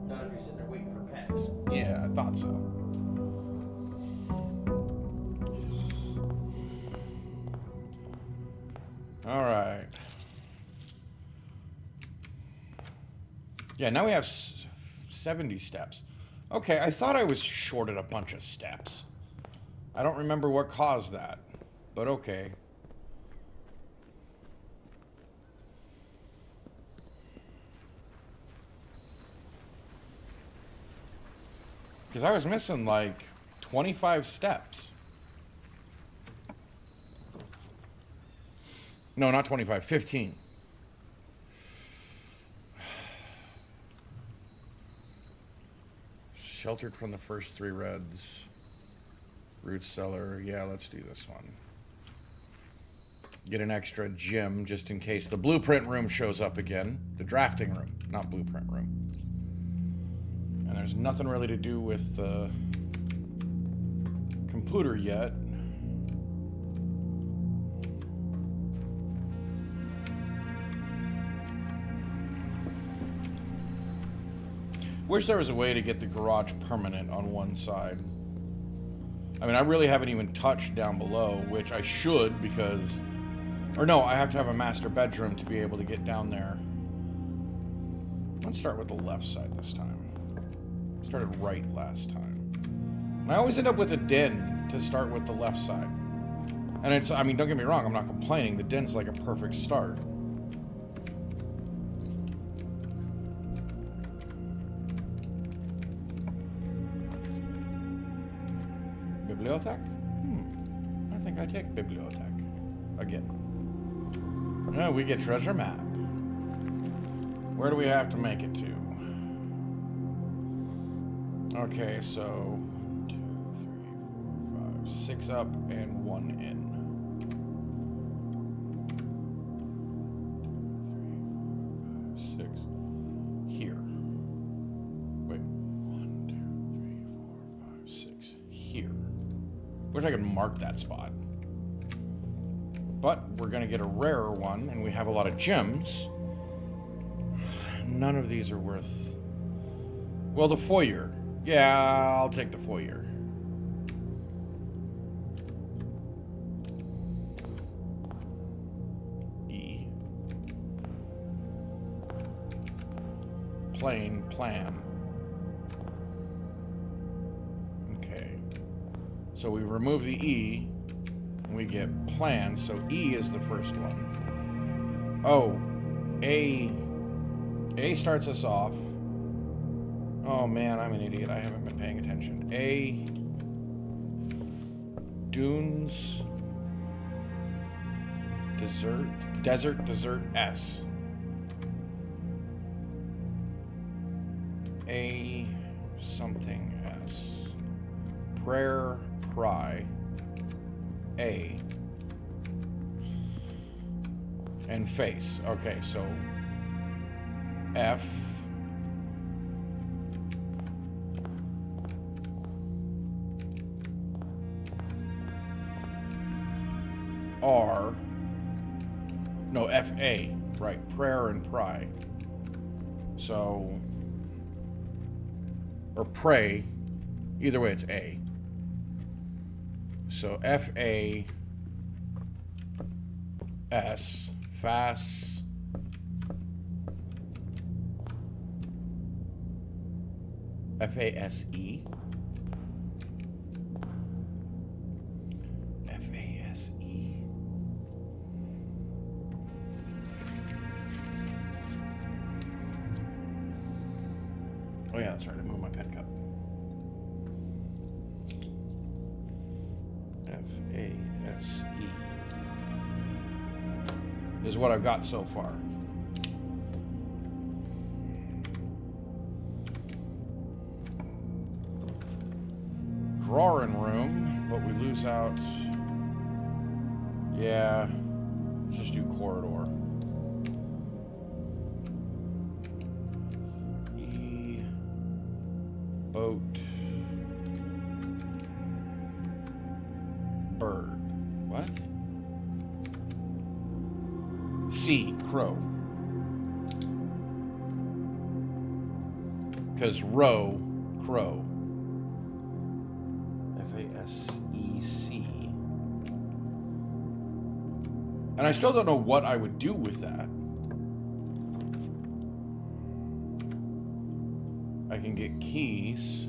Not if you're sitting there waiting for pets. Yeah, I thought so. All right. Yeah, now we have 70 steps. Okay, I thought I was shorted a bunch of steps. I don't remember what caused that, but okay. Because I was missing like 25 steps. No, not 25, 15. Sheltered from the first 3 reds. Root cellar. Yeah, let's do this one. Get an extra gym just in case the blueprint room shows up again. The drafting room, not blueprint room. And there's nothing really to do with the computer yet. Wish there was a way to get the garage permanent on one side. I mean, I really haven't even touched down below, which I should because... Or no, I have to have a master bedroom to be able to get down there. Let's start with the left side this time. Started right last time. And I always end up with a den to start with the left side. And it's, I mean, don't get me wrong, I'm not complaining. The den's like a perfect start. Bibliotech? I think I take bibliotech. Again. Oh, we get treasure map. Where do we have to make it to? Okay, so 1, 2, 3, 4, 5, 6 up and 1 in. 2, 3, 4, 5, 6. Here. Wait. 1, 2, 3, 4, 5, 6. Here. Wish I could mark that spot. But we're gonna get a rarer one, and we have a lot of gems. None of these are worth... Well, the foyer. Yeah, I'll take the foyer. E. Plain, plan. Okay. So we remove the E, and we get plan, so E is the first one. Oh, A starts us off. Oh man, I'm an idiot. I haven't been paying attention. A. Dunes. Desert, S. A. Something, S. Prayer, pry. A. And face. Okay, so F. R. No, F-A. Right, prayer and pry. So, or pray. Either way, it's A. So F-A. S. Fast. F-A-S-E. that's right. I moved my pen cup. F-A-S-E is what I've got so far. Drawing room, but we lose out. Yeah, let's just do corridor. E, boat, bird. What? C, crow. Because row, crow. F-A-S-E-C. And I still don't know what I would do with that. I can get keys,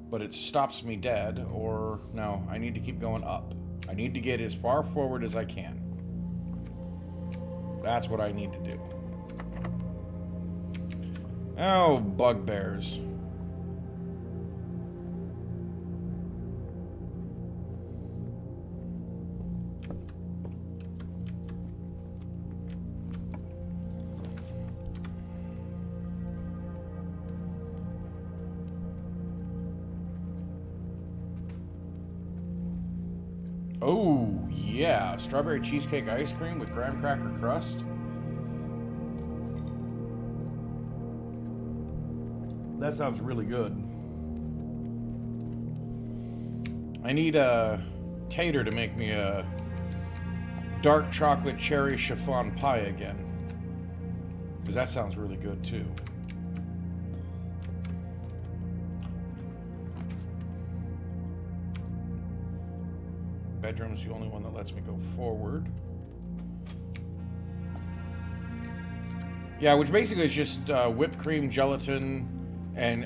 but it stops me dead, or no, I need to keep going up. I need to get as far forward as I can. That's what I need to do. Oh, bugbears. Oh, yeah. Strawberry cheesecake ice cream with graham cracker crust. That sounds really good. I need a Tater to make me a dark chocolate cherry chiffon pie again. Because that sounds really good too. Bedroom's the only one that lets me go forward. Yeah, which basically is just whipped cream, gelatin, and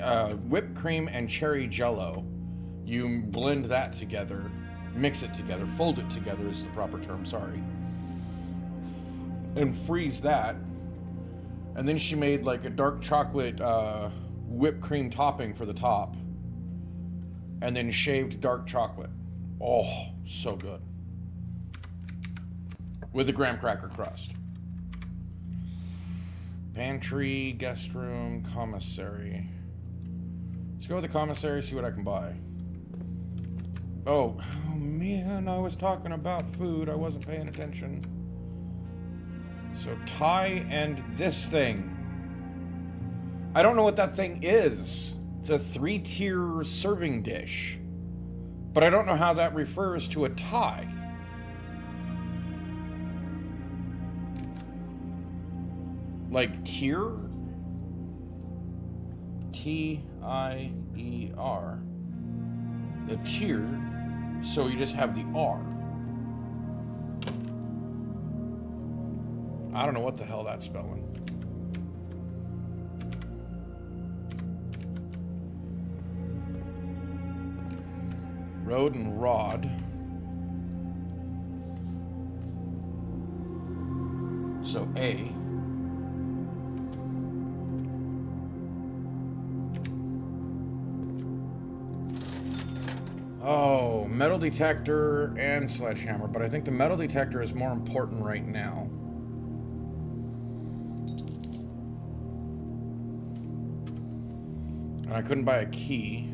whipped cream and cherry jello. You blend that together, mix it together, fold it together is the proper term, sorry. And freeze that. And then she made like a dark chocolate whipped cream topping for the top. And then shaved dark chocolate. Oh, so good. With a graham cracker crust. Pantry, guest room, commissary. Let's go with the commissary, see what I can buy. Oh man, I was talking about food. I wasn't paying attention. So Thai and this thing. I don't know what that thing is. It's a 3-tier serving dish. But I don't know how that refers to a Thai. Like tier? T-I-E-R. The tier, so you just have the R. I don't know what the hell that's spelling. Road and rod. So A. Oh, metal detector and sledgehammer, but I think the metal detector is more important right now. And I couldn't buy a key.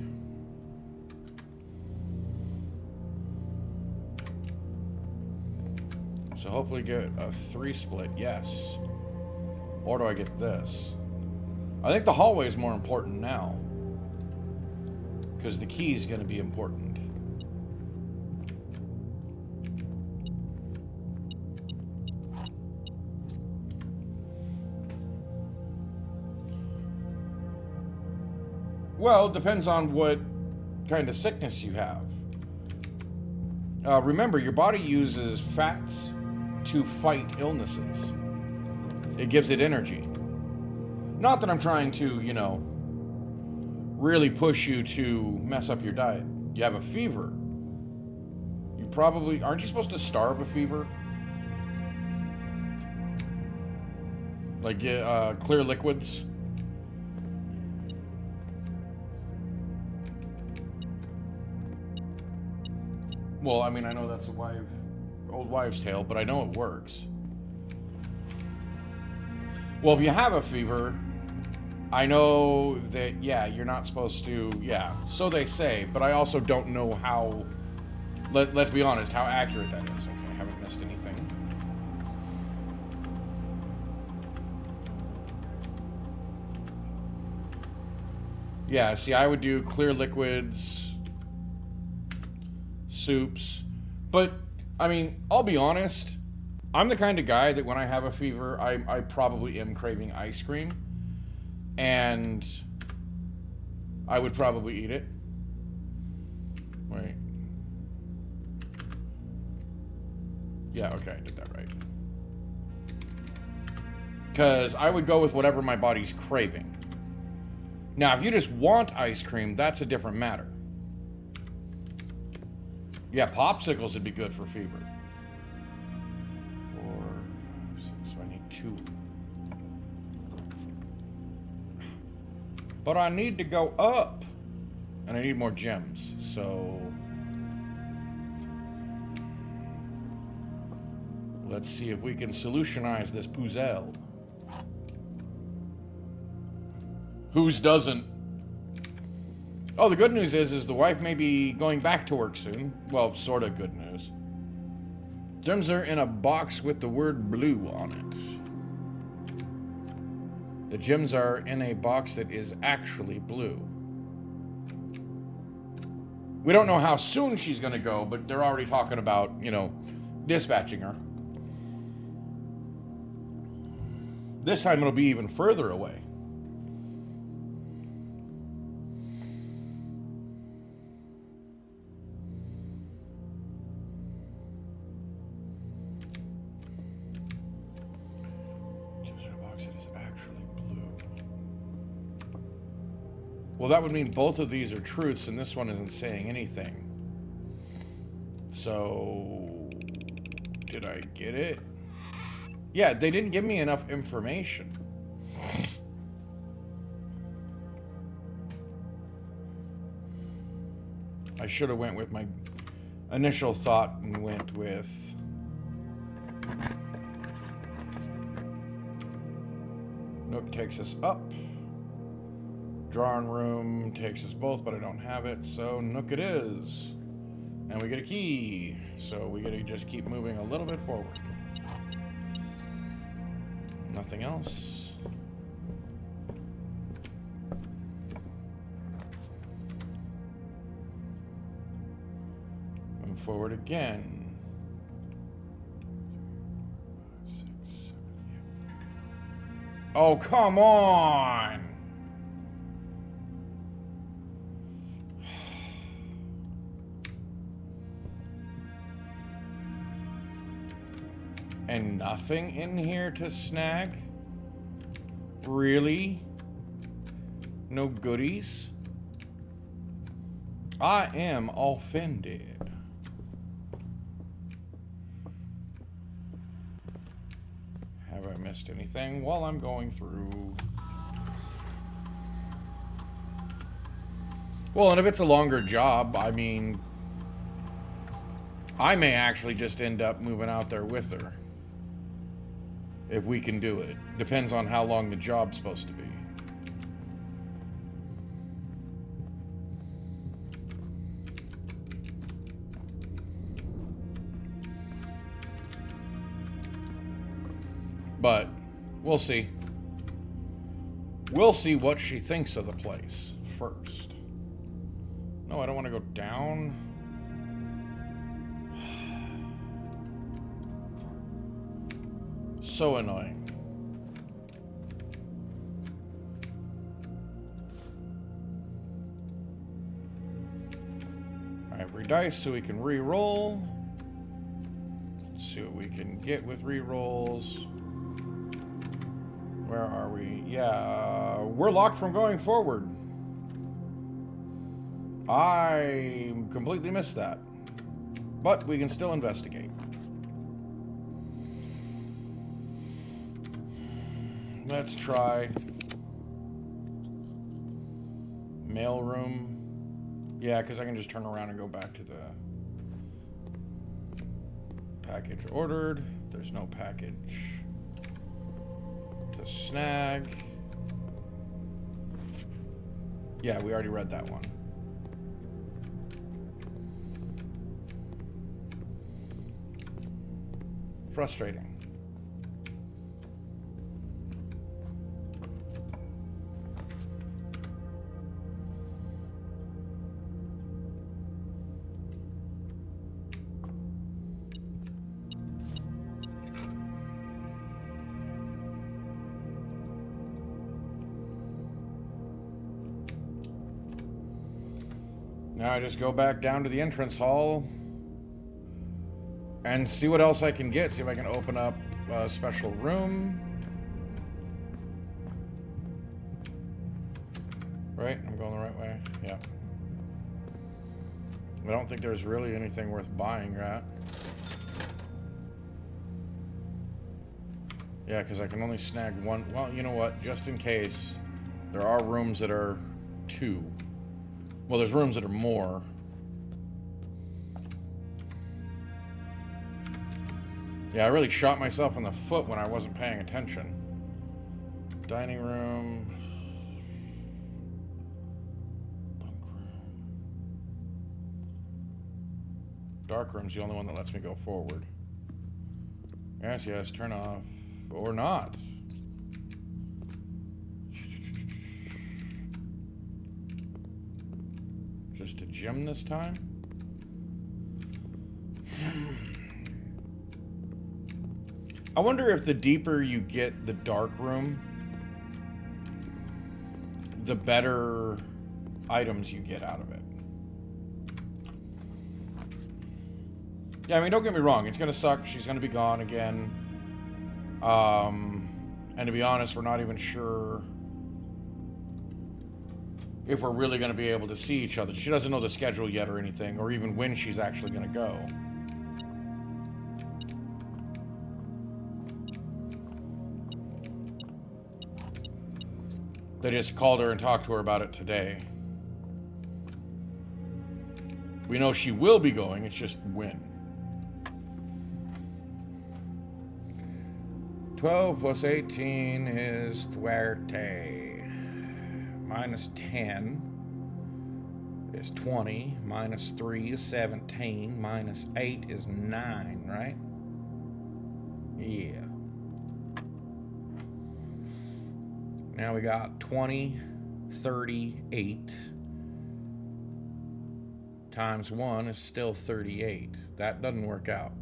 So hopefully get a 3-split, yes. Or do I get this? I think the hallway is more important now. Because the key is going to be important. Well, it depends on what kind of sickness you have. Remember, your body uses fats to fight illnesses. It gives it energy. Not that I'm trying to, you know, really push you to mess up your diet. You have a fever. You probably, aren't you supposed to starve a fever? Like clear liquids? Well, I mean, I know that's a old wives' tale, but I know it works. Well, if you have a fever, I know that, yeah, you're not supposed to, yeah, so they say, but I also don't know how, let's be honest, how accurate that is. Okay, I haven't missed anything. Yeah, see, I would do clear liquids, soups, but, I mean, I'll be honest, I'm the kind of guy that when I have a fever, I probably am craving ice cream. And I would probably eat it. Wait. Yeah, okay, I did that right. Because I would go with whatever my body's craving. Now, if you just want ice cream, that's a different matter. Yeah, popsicles would be good for fever. 4, 5, 6, so I need 2. But I need to go up. And I need more gems, so... let's see if we can solutionize this puzzle. Whose doesn't? Oh, the good news is the wife may be going back to work soon. Well, sort of good news. Gems are in a box with the word blue on it. The gems are in a box that is actually blue. We don't know how soon she's going to go, but they're already talking about, you know, dispatching her. This time it'll be even further away. Well, that would mean both of these are truths, and this one isn't saying anything. So, did I get it? Yeah, they didn't give me enough information. I should have went with my initial thought and went with... Nook takes us up. Drawing room takes us both, but I don't have it, so Nook it is. And we get a key, so we gotta just keep moving a little bit forward. Nothing else. Move forward again. 5, 6, 7, 8. Oh, come on! And nothing in here to snag? Really? No goodies? I am offended. Have I missed anything while I'm going through? Well, and if it's a longer job, I mean, I may actually just end up moving out there with her. If we can do it. Depends on how long the job's supposed to be. But we'll see. We'll see what she thinks of the place first. No, I don't want to go down. So annoying. I have re-dice so we can re-roll. Let's see what we can get with re-rolls. Where are we? Yeah, we're locked from going forward. I completely missed that. But we can still investigate. Let's try mail room. Yeah, because I can just turn around and go back to the Package ordered. There's no package to snag. Yeah, we already read that one. Frustrating. Now I just go back down to the entrance hall and see what else I can get. See if I can open up a special room. Right? I'm going the right way? Yeah. I don't think there's really anything worth buying, right? Yeah, because I can only snag one. Well, you know what? Just in case, there are rooms that are 2. Well, there's rooms that are more. Yeah, I really shot myself in the foot when I wasn't paying attention. Dining room. Bunk room. Dark room's the only one that lets me go forward. Yes, yes, turn off. Or not. Just a gym this time? I wonder if the deeper you get the dark room, the better items you get out of it. Yeah, I mean, don't get me wrong. It's going to suck. She's going to be gone again. And to be honest, we're not even sure if we're really going to be able to see each other. She doesn't know the schedule yet or anything, or even when she's actually going to go. They just called her and talked to her about it today. We know she will be going, it's just when. 12 plus 18 is Duarte. Minus 10 is 20. Minus 3 is 17. Minus 8 is 9, right? Yeah. Now we got 20, 38. Times 1 is still 38. That doesn't work out.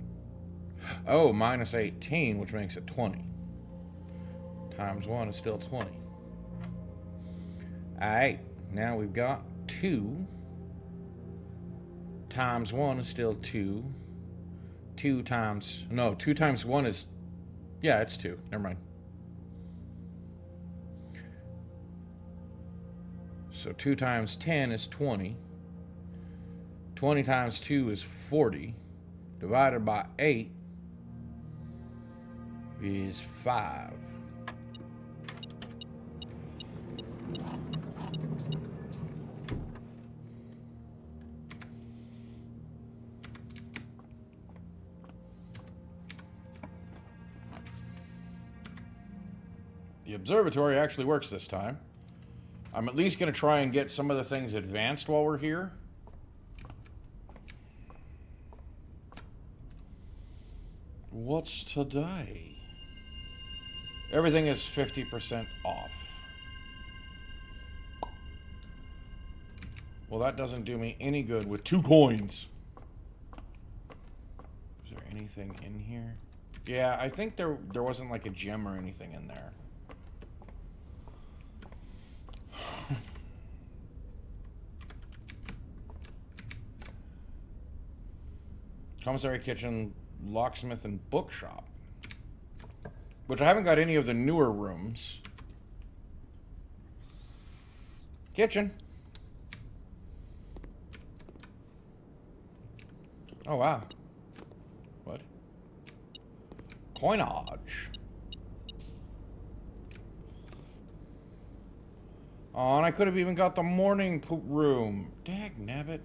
Oh, minus 18, which makes it 20. Times 1 is still 20. Alright, now we've got 2. Times 1 is still 2. 2 times 1 is... Yeah, it's 2. Never mind. So 2 times 10 is 20. 20 times 2 is 40. Divided by 8 is 5. The observatory actually works this time. I'm at least going to try and get some of the things advanced while we're here. What's today? Everything is 50% off. Well, that doesn't do me any good with 2 coins. Is there anything in here? Yeah, I think there wasn't like a gem or anything in there. Commissary kitchen, locksmith, and bookshop. Which I haven't got any of the newer rooms. Kitchen. Oh, wow. What? Coinage. Oh, and I could have even got the morning poop room. Dagnabbit.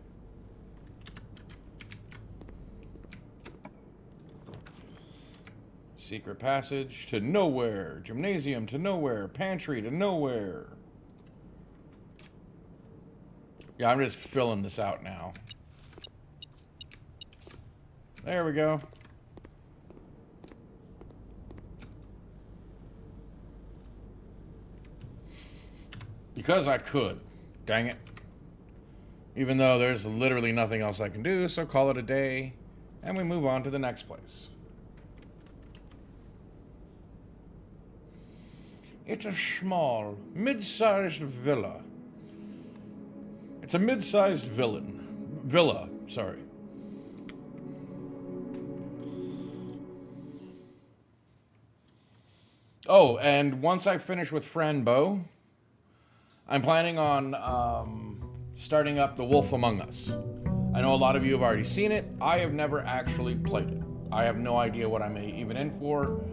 Secret passage to nowhere. Gymnasium to nowhere. Pantry to nowhere. Yeah, I'm just filling this out now. There we go. Because I could. Dang it. Even though there's literally nothing else I can do, so call it a day. And we move on to the next place. It's a small, mid-sized villa. It's a mid-sized villa, sorry. Oh, and once I finish with Fran Bow, I'm planning on starting up The Wolf Among Us. I know a lot of you have already seen it. I have never actually played it. I have no idea what I'm even in for,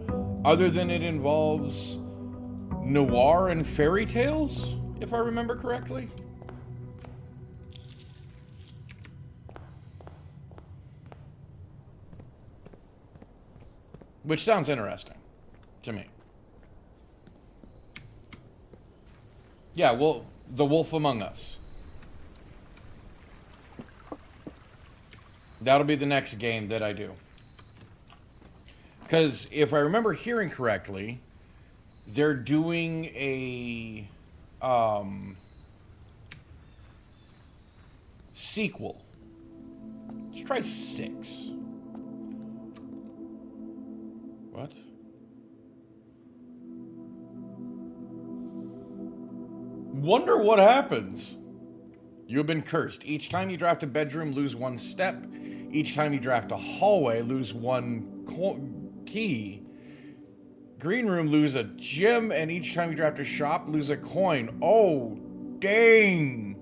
other than it involves noir and fairy tales, if I remember correctly. Which sounds interesting to me. Yeah, well, The Wolf Among Us. That'll be the next game that I do. Because if I remember hearing correctly, they're doing a sequel. Let's try 6. What? Wonder what happens. You have been cursed. Each time you draft a bedroom, lose 1 step. Each time you draft a hallway, lose 1 key. Green room, lose a gem. And each time you draft a shop, lose a coin. Oh, dang.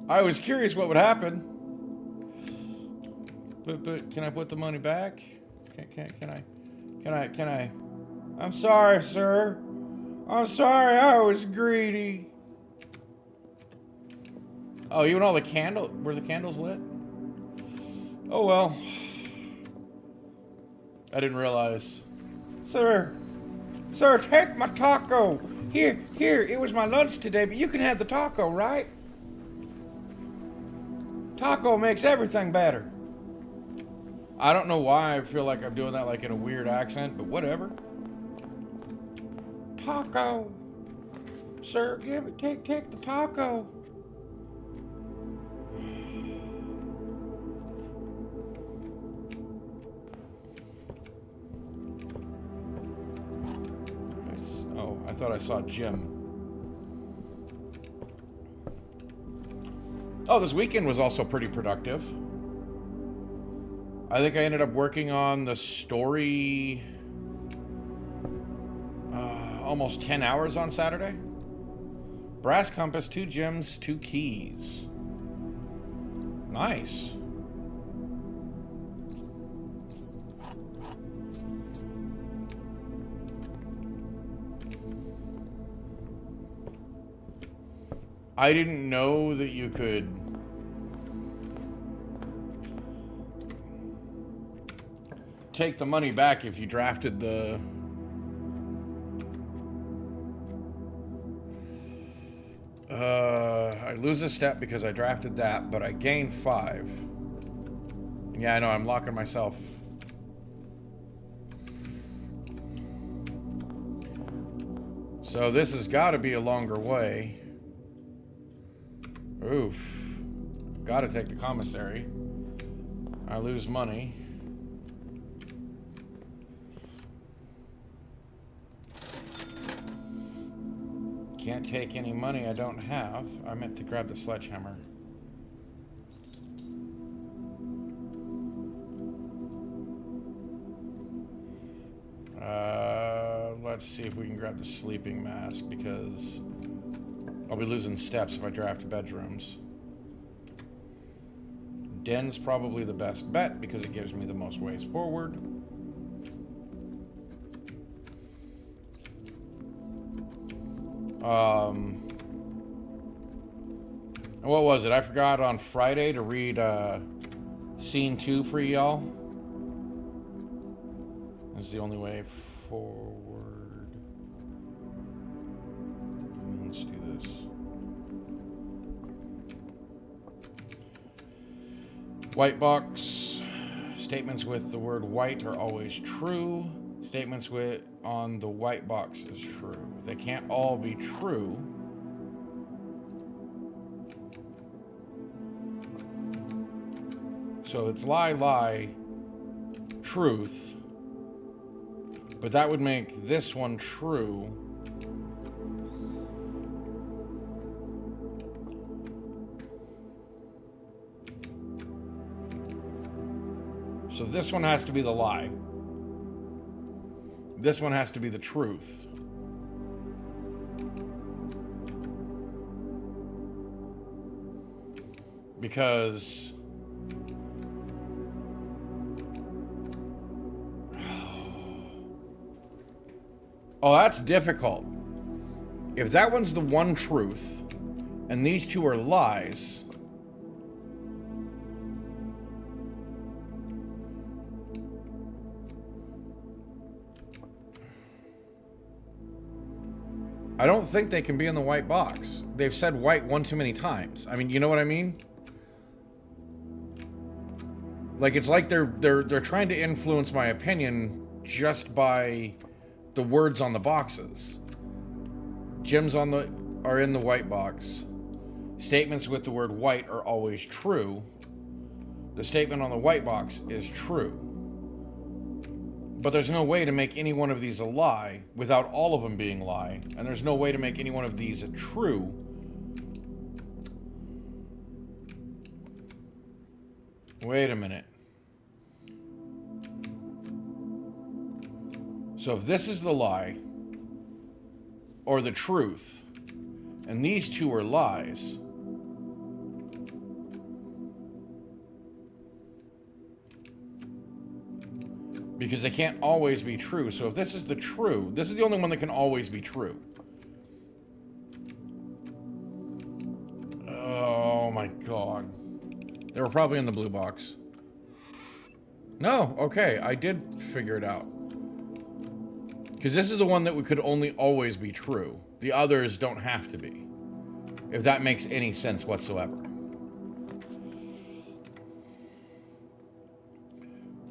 I was curious what would happen. But can I put the money back? Can I? I'm sorry, sir. I'm sorry, I was greedy. Oh, even all the were the candles lit? Oh well. I didn't realize. Sir, take my taco. Here, it was my lunch today, but you can have the taco, right? Taco makes everything better. I don't know why I feel like I'm doing that like in a weird accent, but whatever. Taco. Sir, take the taco. Oh, I thought I saw Jim. Oh, this weekend was also pretty productive. I think I ended up working on the story almost 10 hours on Saturday. Brass compass, 2 gems, 2 keys. Nice. I didn't know that you could take the money back if you drafted the I lose a step because I drafted that, but I gain 5. Yeah, I know, I'm locking myself. So this has got to be a longer way. Oof. Got to take the commissary. I lose money. Can't take any money I don't have. I meant to grab the sledgehammer. Let's see if we can grab the sleeping mask, because I'll be losing steps if I draft bedrooms. Den's probably the best bet because it gives me the most ways forward. What was it? I forgot on Friday to read scene 2 for y'all. is the only way forward. Let's do this. White box. Statements with the word white are always true. Statements with on the white box is true. They can't all be true. So it's lie, lie, truth. But that would make this one true. So this one has to be the lie. This one has to be the truth. Because oh, that's difficult. If that one's the one truth and these two are lies, I don't think they can be in the white box. They've said white one too many times. I mean, you know what I mean? Like, it's like they're trying to influence my opinion just by the words on the boxes. Gems are in the white box. Statements with the word white are always true. The statement on the white box is true. But there's no way to make any one of these a lie without all of them being lie. And there's no way to make any one of these a true. Wait a minute. So if this is the lie, or the truth, and these two are lies, because they can't always be true. So if this is the true, this is the only one that can always be true. Oh my God. They were probably in the blue box. No, okay, I did figure it out. Because this is the one that could only always be true. The others don't have to be. If that makes any sense whatsoever.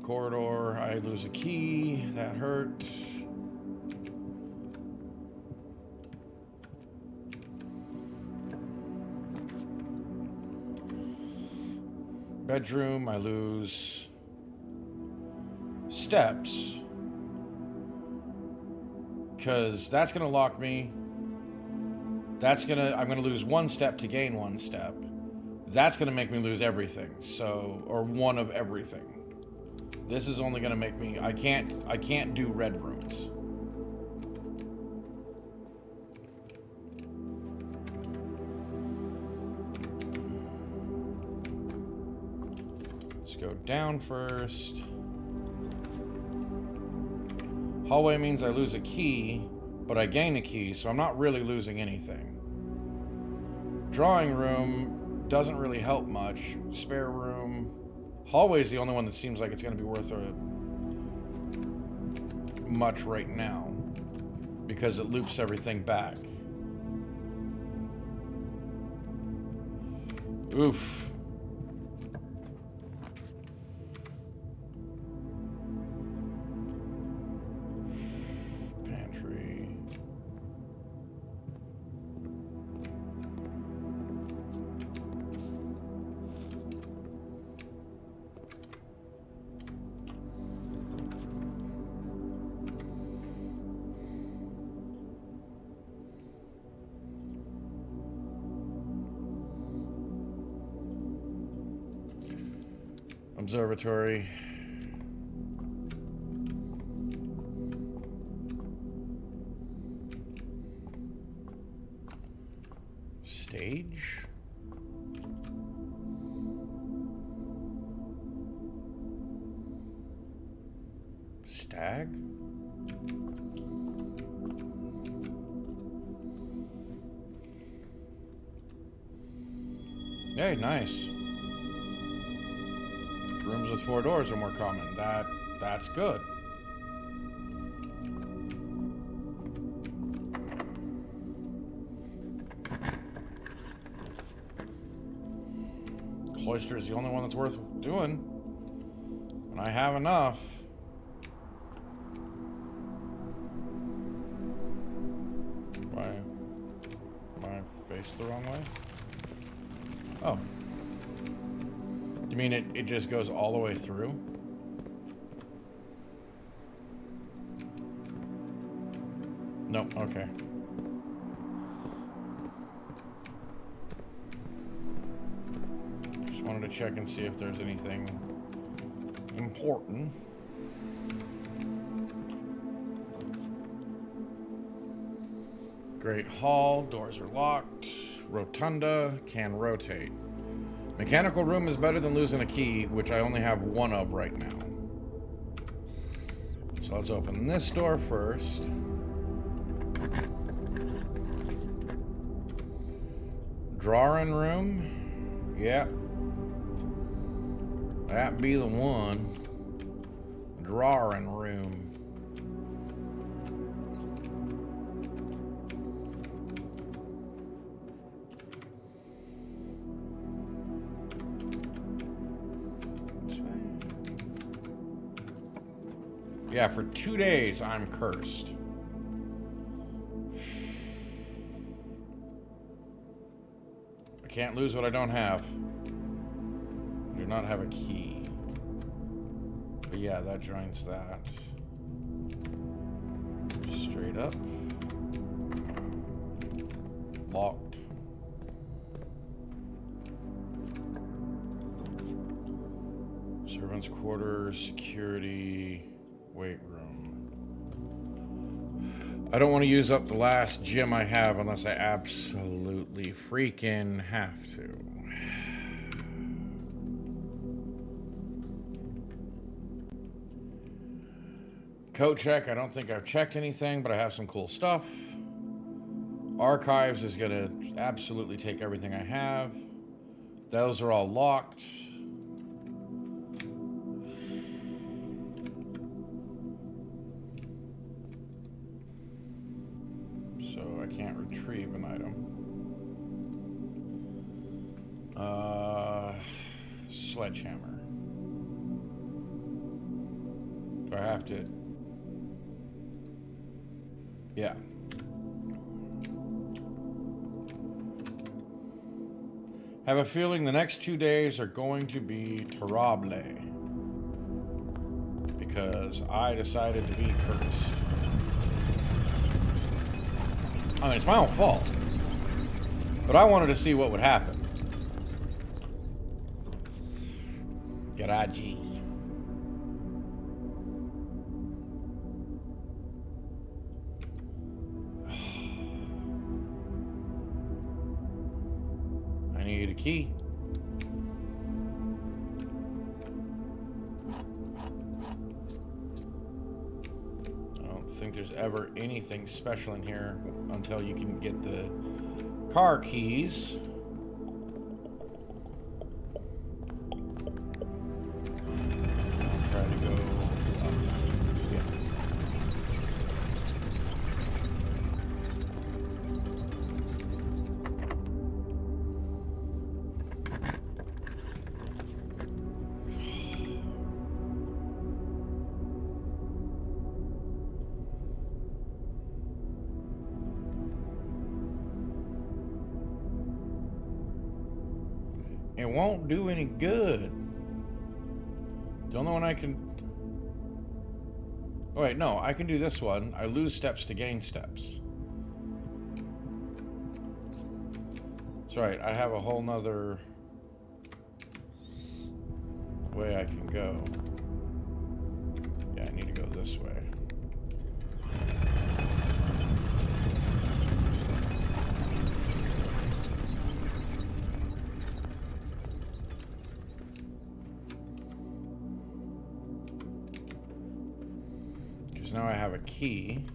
Corridor, I lose a key. That hurt. Bedroom, I lose steps. Because that's going to lock me. I'm going to lose one step to gain one step. That's going to make me lose everything. So, or one of everything. This is only going to make me, I can't do red rooms. Let's go down first. Hallway means I lose a key, but I gain a key, so I'm not really losing anything. Drawing room doesn't really help much. Spare room. Hallway is the only one that seems like it's going to be worth much right now, because it loops everything back. Oof. Pantry. Observatory. Stage. Stag. Hey, nice. Rooms with 4 doors are more common. That's good. Cloister is the only one that's worth doing. And I have enough. Am I faced the wrong way? Oh. You mean it just goes all the way through? No, okay. Just wanted to check and see if there's anything important. Great hall, doors are locked. Rotunda can rotate. Mechanical room is better than losing a key, which I only have one of right now. So let's open this door first. Drawing room. Yep. That be the one. Drawing room. Yeah, for 2 days I'm cursed. I can't lose what I don't have. I do not have a key. But yeah, that joins that. Straight up. Locked. Servants' quarters, security. Weight room. I don't want to use up the last gem I have unless I absolutely freaking have to. Code check. I don't think I've checked anything, but I have some cool stuff. Archives is going to absolutely take everything I have. Those are all locked. Retrieve an item. Sledgehammer. Do I have to? Yeah. Have a feeling the next 2 days are going to be terrible. Because I decided to be cursed. I mean, it's my own fault. But I wanted to see what would happen. Garage. I need a key. I don't think there's ever anything special in here until you can get the car keys. I'll try to go up. Yeah. It won't do any good. The only one I can... Oh, wait, no, I can do this one. I lose steps to gain steps. That's right, I have a whole nother way I can go. Yeah, I need to go this way. Now I have a key.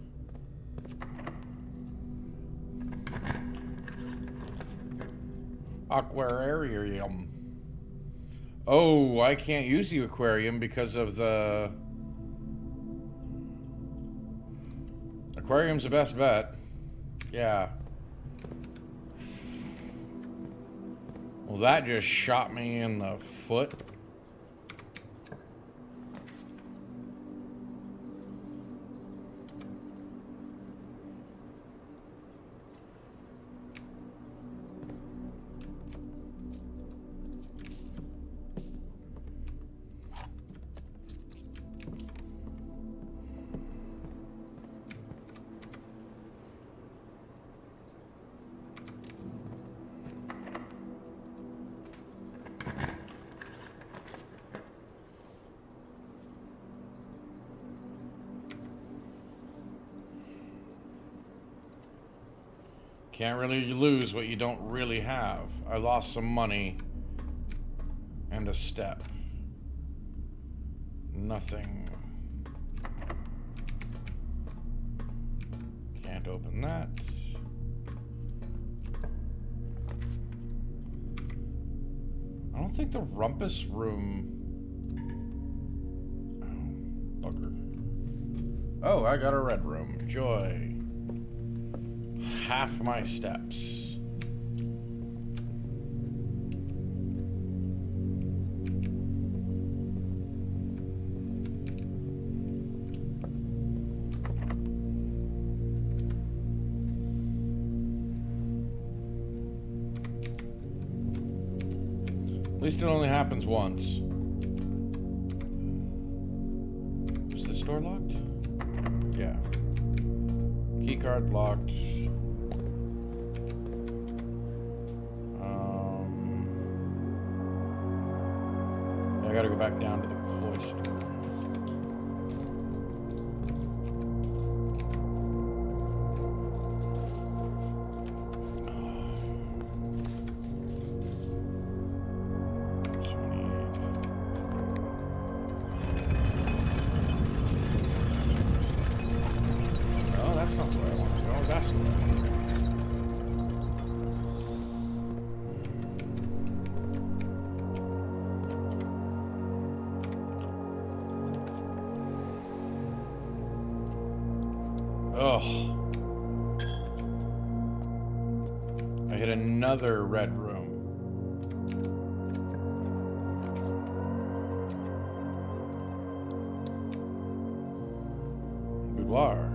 Aquarium. Oh, I can't use the aquarium because of the... Aquarium's the best bet. Yeah. Well, that just shot me in the foot. Can't really lose what you don't really have. I lost some money and a step. Nothing. Can't open that. I don't think the rumpus room... Oh, bugger. Oh, I got a red room. Joy. Half my steps. At least it only happens once. Is this door locked? Yeah. Keycard locked. I gotta go back down to the cloister. Oh, that's not where I want to go. That's the way. Oh, I hit another red room. Boudoir.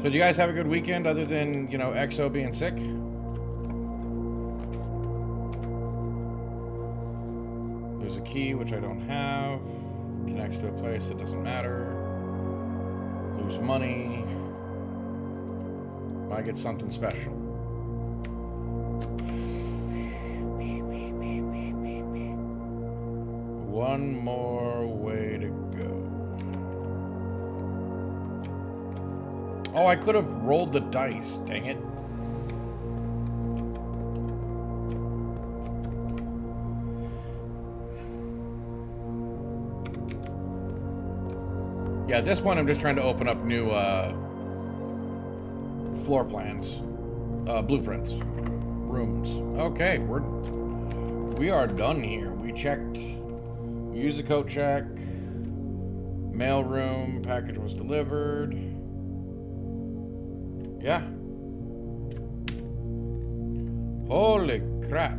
So do you guys have a good weekend other than, you know, XO being sick? There's a key, which I don't have. Connects to a place that doesn't matter. Lose money. I get something special. One more way to go. Oh, I could have rolled the dice. Dang it. Yeah, at this point I'm just trying to open up new floor plans, blueprints, rooms. Okay, we are done here. We checked, we used the coat check, mail room, package was delivered. Yeah. Holy crap.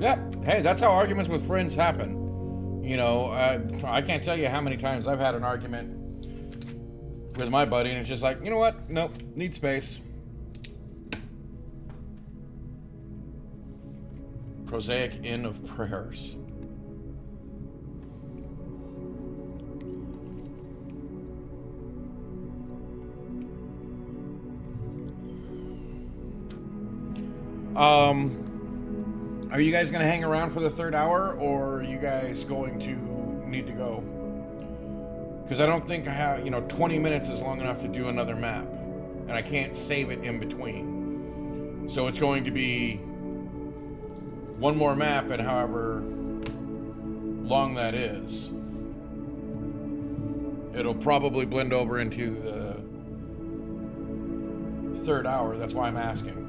Yep. Hey, that's how arguments with friends happen. You know, I can't tell you how many times I've had an argument with my buddy and it's just like, you know what? Nope. Need space. Prosaic Inn of Prayers. Are you guys going to hang around for the third hour, or are you guys going to need to go? Because I don't think I have, 20 minutes is long enough to do another map, and I can't save it in between. So it's going to be one more map, and however long that is, it'll probably blend over into the third hour. That's why I'm asking.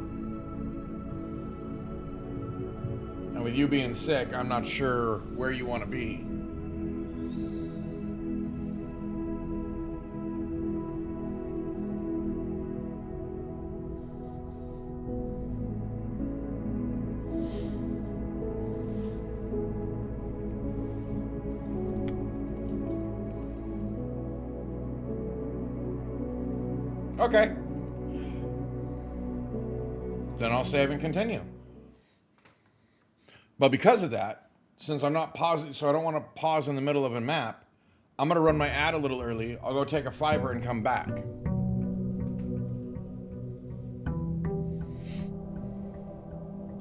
And with you being sick, I'm not sure where you want to be. Okay. Then I'll save and continue. But because of that, since I'm not pausing, so I don't want to pause in the middle of a map, I'm going to run my ad a little early. I'll go take a fiver and come back.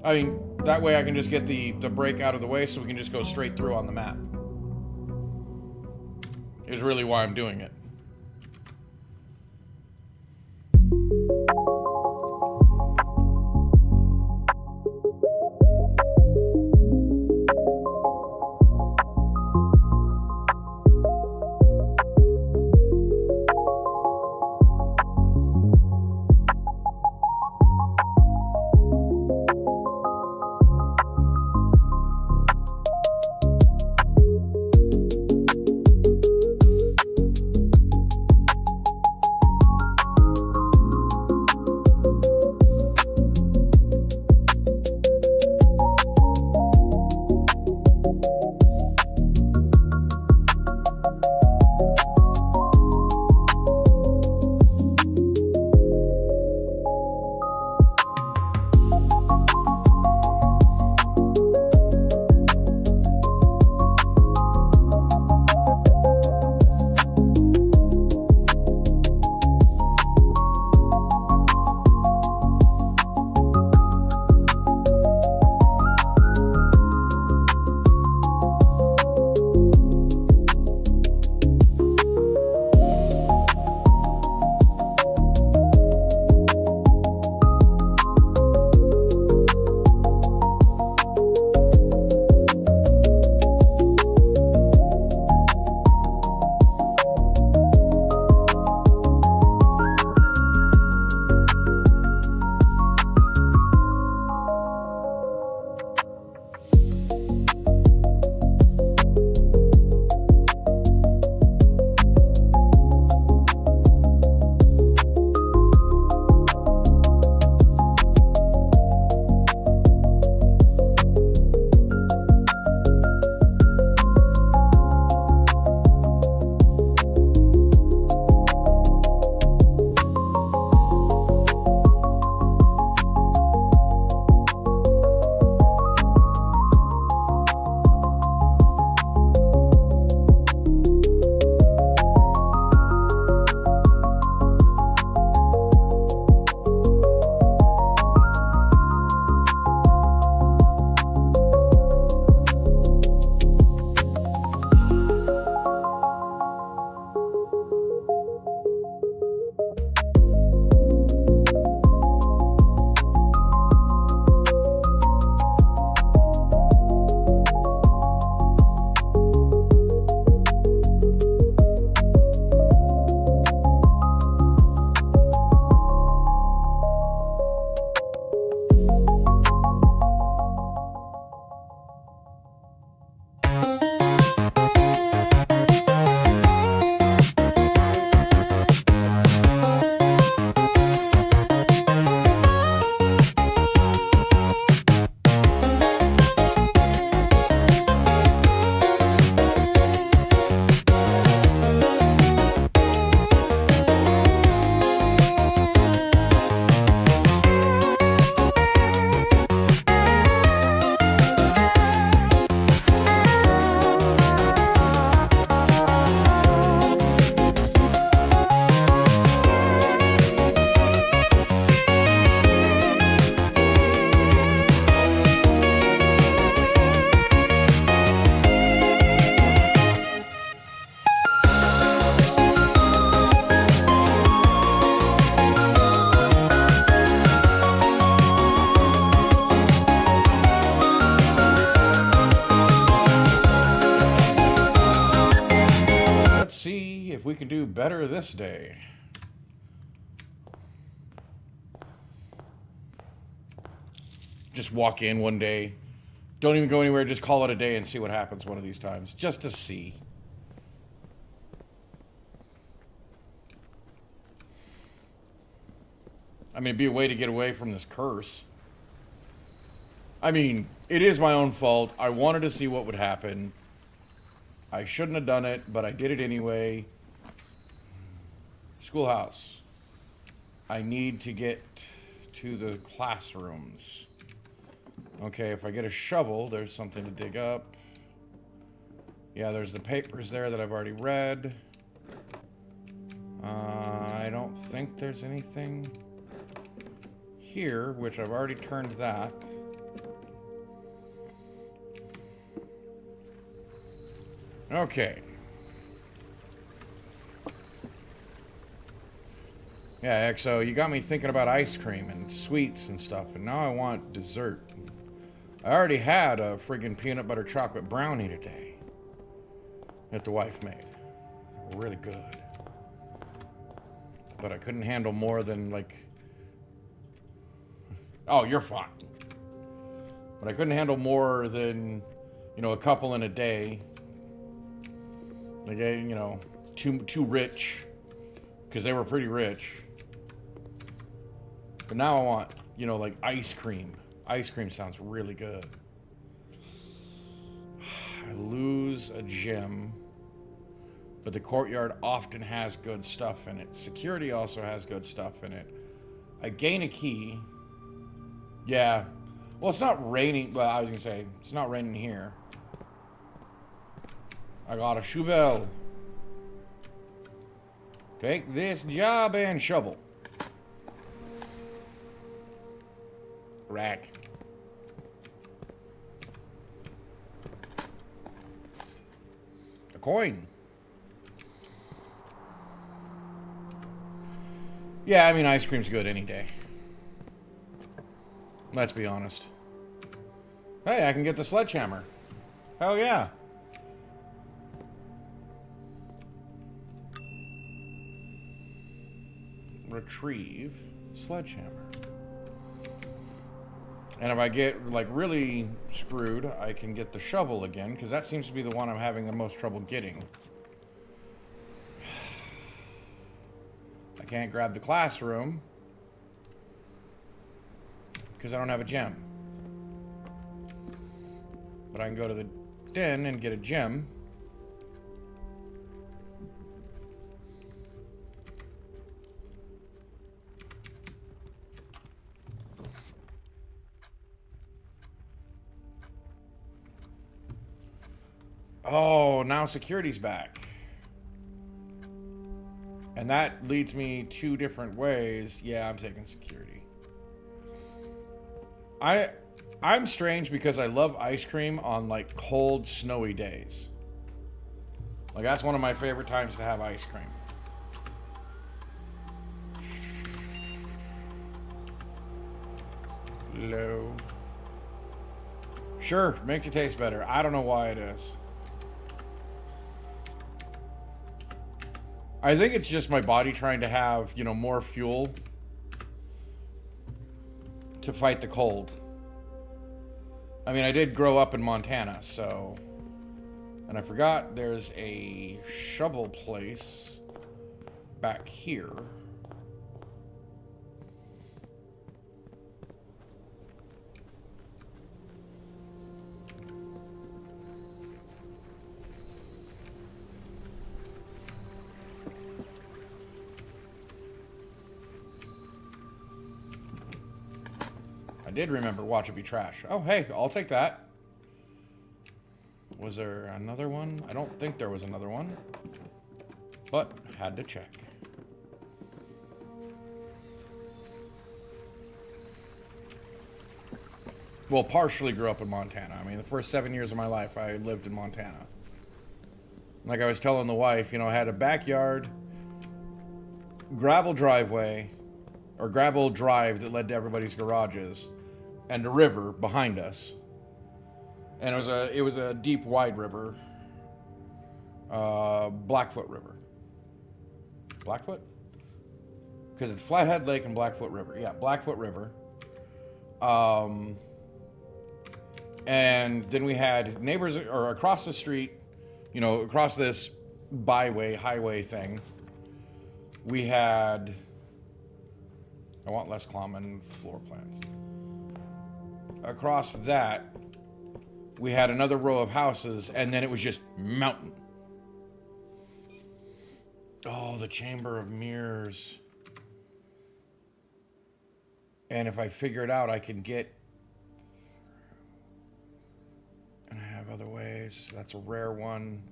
I mean, that way I can just get the break out of the way so we can just go straight through on the map. Is really why I'm doing it. If we can do better this day. Just walk in one day, Don't even go anywhere. Just call it a day and see what happens one of these times. Just to see. I mean, it'd be a way to get away from this curse. I mean, it is my own fault. I wanted to see what would happen. I shouldn't have done it, but I did it anyway. Schoolhouse. I need to get to the classrooms. Okay, if I get a shovel, there's something to dig up. Yeah, there's the papers there that I've already read. I don't think there's anything here, which I've already turned that. Okay. Yeah, XO, you got me thinking about ice cream and sweets and stuff, and now I want dessert. I already had a friggin' peanut butter chocolate brownie today that the wife made. Really good. But I couldn't handle more than, like... Oh, you're fine. But I couldn't handle more than, you know, a couple in a day. Like, you know, too rich. Because they were pretty rich. But now I want, you know, like ice cream. Ice cream sounds really good. I lose a gem. But the courtyard often has good stuff in it. Security also has good stuff in it. I gain a key. Yeah. Well, it's not raining. Well, I was going to say, it's not raining here. I got a shovel. Take this job and shovel. Rack. A coin. Yeah, I mean, ice cream's good any day. Let's be honest. Hey, I can get the sledgehammer. Hell yeah. Retrieve sledgehammer. And if I get, like, really screwed, I can get the shovel again, because that seems to be the one I'm having the most trouble getting. I can't grab the classroom, because I don't have a gem. But I can go to the den and get a gem. Oh, now security's back. And that leads me two different ways. Yeah, I'm taking security. I'm strange because I love ice cream on like cold, snowy days. Like that's one of my favorite times to have ice cream. Low. Sure, makes it taste better. I don't know why it is. I think it's just my body trying to have, you know, more fuel to fight the cold. I mean, I did grow up in Montana, so... And I forgot there's a shovel place back here. I did remember watch it be trash. Oh, hey, I'll take that. Was there another one? I don't think there was another one, but had to check. Well, partially grew up in Montana. I mean, the first 7 years of my life, I lived in Montana. Like I was telling the wife, you know, I had a backyard, gravel driveway, or gravel drive that led to everybody's garages, and a river behind us. And it was a deep, wide river. Blackfoot River. Blackfoot? Because it's Flathead Lake and Blackfoot River. Yeah, Blackfoot River. And then we had neighbors, or across the street, you know, across this byway, highway thing, we had, I want less common floor plans. Across that, we had another row of houses, and then it was just mountain. Oh, the Chamber of Mirrors. And if I figure it out, I can get... And I have other ways. That's a rare one.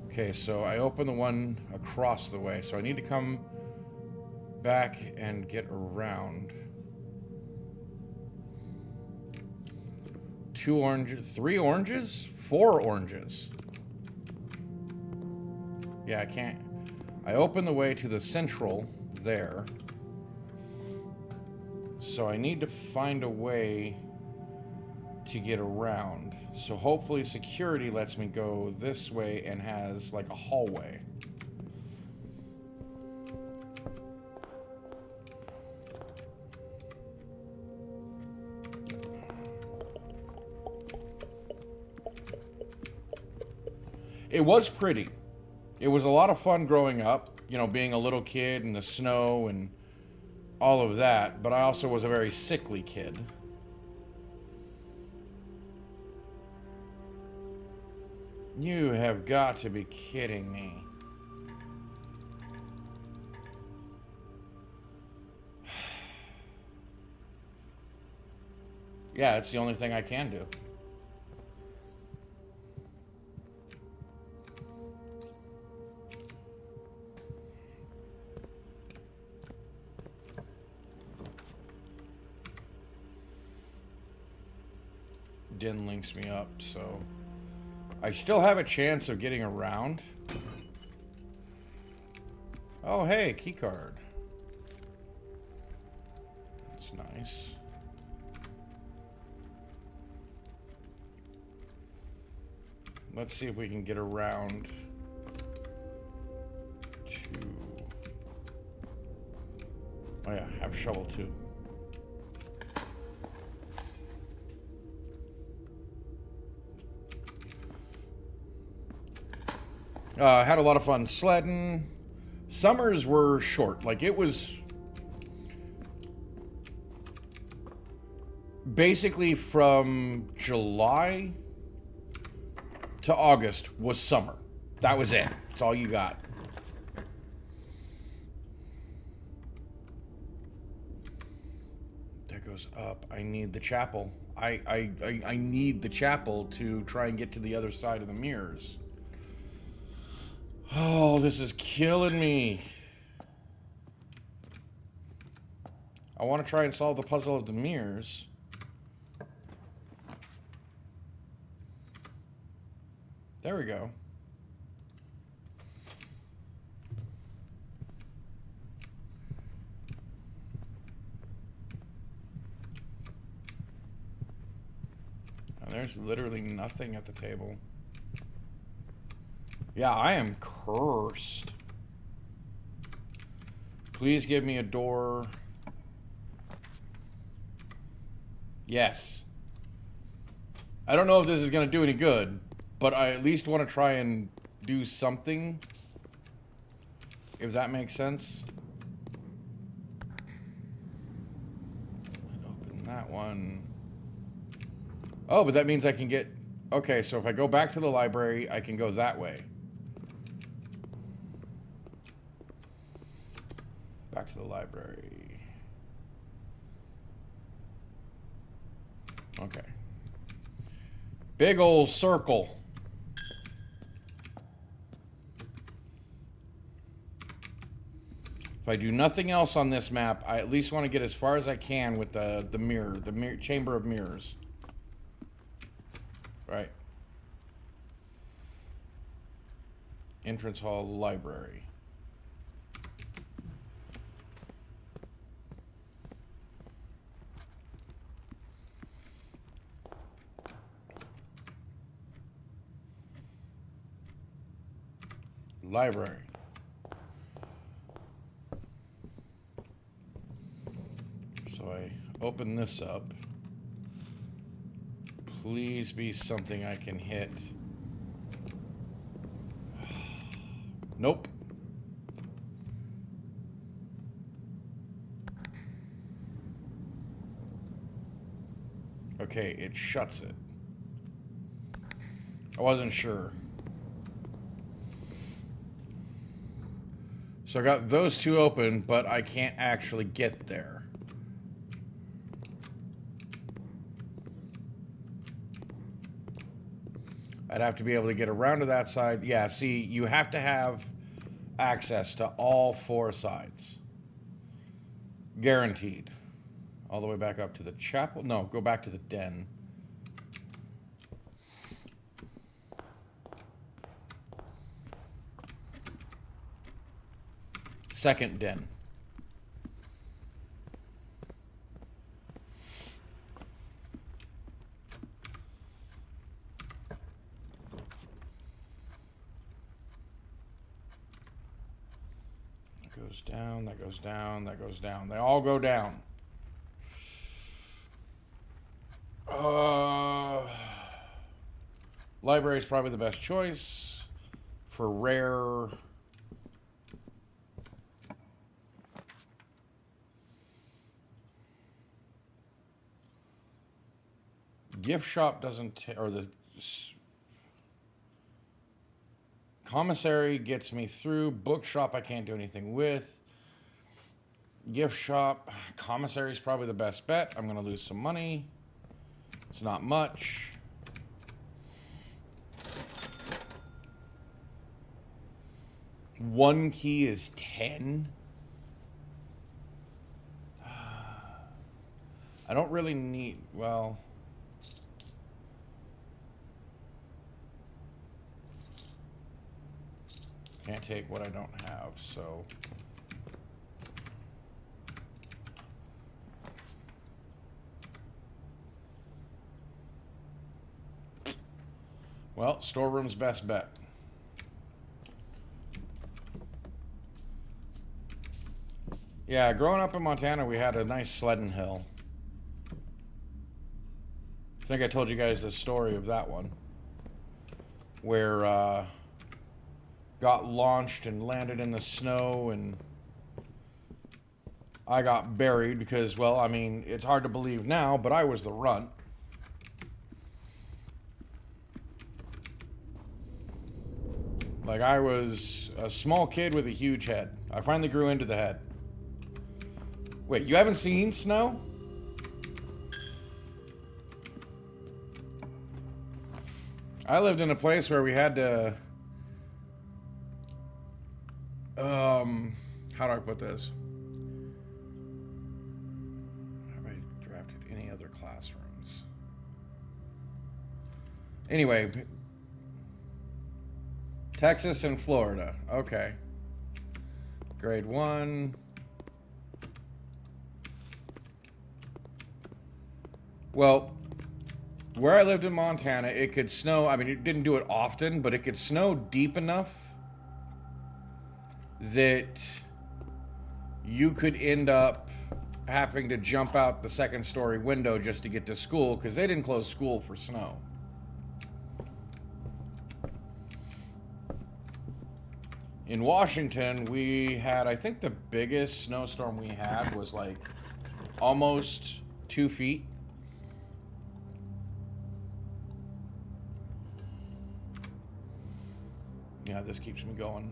Okay, so I open the one across the way. So I need to come back and get around. 2 oranges, 3 oranges, 4 oranges. Yeah, I can't. I open the way to the central there. So I need to find a way to get around. So hopefully security lets me go this way and has like a hallway. It was pretty. It was a lot of fun growing up, you know, being a little kid in the snow and all of that, but I also was a very sickly kid. You have got to be kidding me. Yeah, it's the only thing I can do. Din links me up, so I still have a chance of getting around. Oh, hey, key card. That's nice. Let's see if we can get around to... Oh yeah, have a shovel too. Had a lot of fun sledding. Summers were short. Like, it was basically from July to August was summer. That was it. That's all you got. That goes up. I need the chapel. I need the chapel to try and get to the other side of the mirrors. Oh, this is killing me. I want to try and solve the puzzle of the mirrors. There we go. And there's literally nothing at the table. Yeah, I am cursed. Please give me a door. Yes. I don't know if this is going to do any good, but I at least want to try and do something. If that makes sense. Open that one. Oh, but that means I can get... Okay, so if I go back to the library, I can go that way. Back to the library. Okay. Big old circle. If I do nothing else on this map, I at least want to get as far as I can with the mirror, chamber of mirrors. Right. Entrance hall, library. Library. So I open this up. Please be something I can hit. Nope. Okay, it shuts it. I wasn't sure. So I got those two open, but I can't actually get there. I'd have to be able to get around to that side. Yeah, see, you have to have access to all four sides. Guaranteed. All the way back up to the chapel. No, go back to the den. Second den. That goes down, that goes down, that goes down. They all go down. Library is probably the best choice for rare. Gift shop doesn't, or the commissary gets me through. Bookshop I can't do anything with. Gift shop, commissary is probably the best bet. I'm going to lose some money. It's not much. One key is 10. I don't really need, well, can't take what I don't have, so. Well, storeroom's best bet. Yeah, growing up in Montana, we had a nice sledding hill. I think I told you guys the story of that one. Where, got launched and landed in the snow, and I got buried because, well, I mean, it's hard to believe now, but I was the runt. Like, I was a small kid with a huge head. I finally grew into the head. Wait, you haven't seen snow? I lived in a place where we had to... how do I put this? Have I drafted any other classrooms? Anyway... Texas and Florida. Okay. Grade 1. Well, where I lived in Montana, it could snow. I mean, it didn't do it often, but it could snow deep enough that you could end up having to jump out the second-story window just to get to school because they didn't close school for snow. In Washington, we had, I think the biggest snowstorm we had was like almost 2 feet. Yeah, this keeps me going.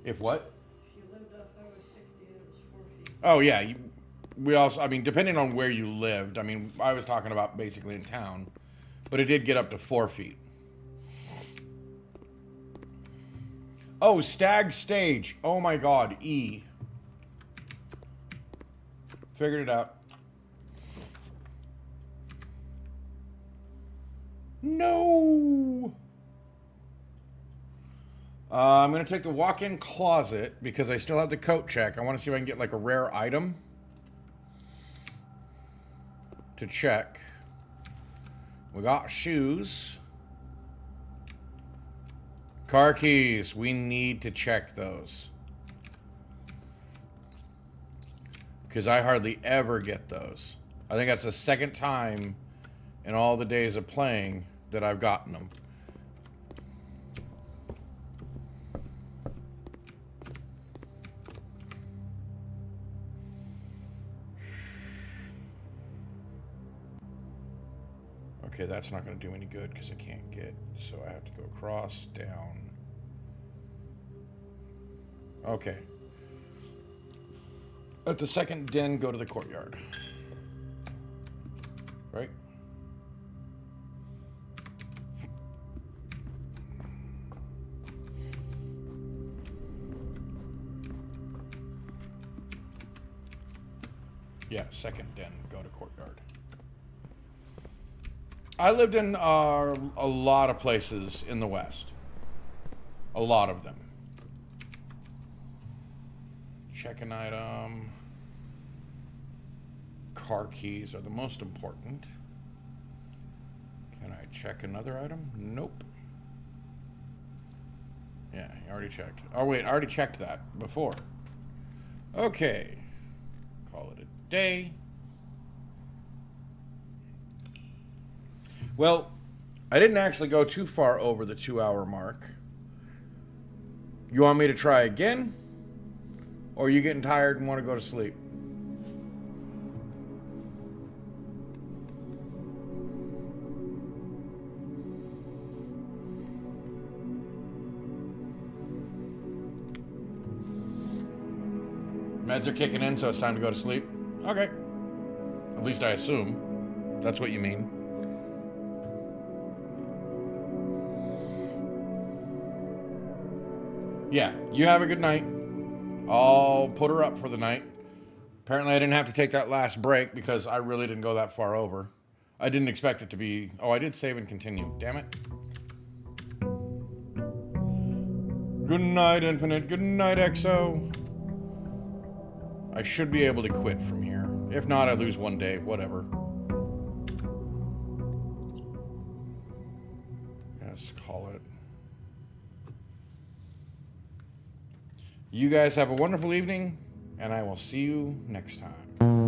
If what? If you lived off Highway 60 and it was 4 feet. Oh, yeah. We also, I mean, depending on where you lived, I mean, I was talking about basically in town, but it did get up to 4 feet. Oh, Stag Stage. Oh my God, E. Figured it out. No. I'm going to take the walk-in closet because I still have the coat check. I want to see if I can get like a rare item to check. We got shoes. Car keys. We need to check those. Because I hardly ever get those. I think that's the second time in all the days of playing that I've gotten them. Okay, that's not going to do any good because I can't get, so I have to go across, down. Okay. At the second den, go to the courtyard. Right? Yeah, second den, go to courtyard. I lived in a lot of places in the West. A lot of them. Check an item. Car keys are the most important. Can I check another item? Nope. Yeah, I already checked. Oh wait, I already checked that before. Okay. Call it a day. Well, I didn't actually go too far over the 2-hour mark. You want me to try again? Or are you getting tired and want to go to sleep? Meds are kicking in, so it's time to go to sleep? Okay. At least I assume. That's what you mean. Yeah, you have a good night. I'll put her up for the night. Apparently I didn't have to take that last break because I really didn't go that far over. I didn't expect it to be... Oh, I did save and continue. Damn it. Good night, Infinite. Good night, EXO. I should be able to quit from here. If not, I lose one day. Whatever. Let's call it. You guys have a wonderful evening, and I will see you next time.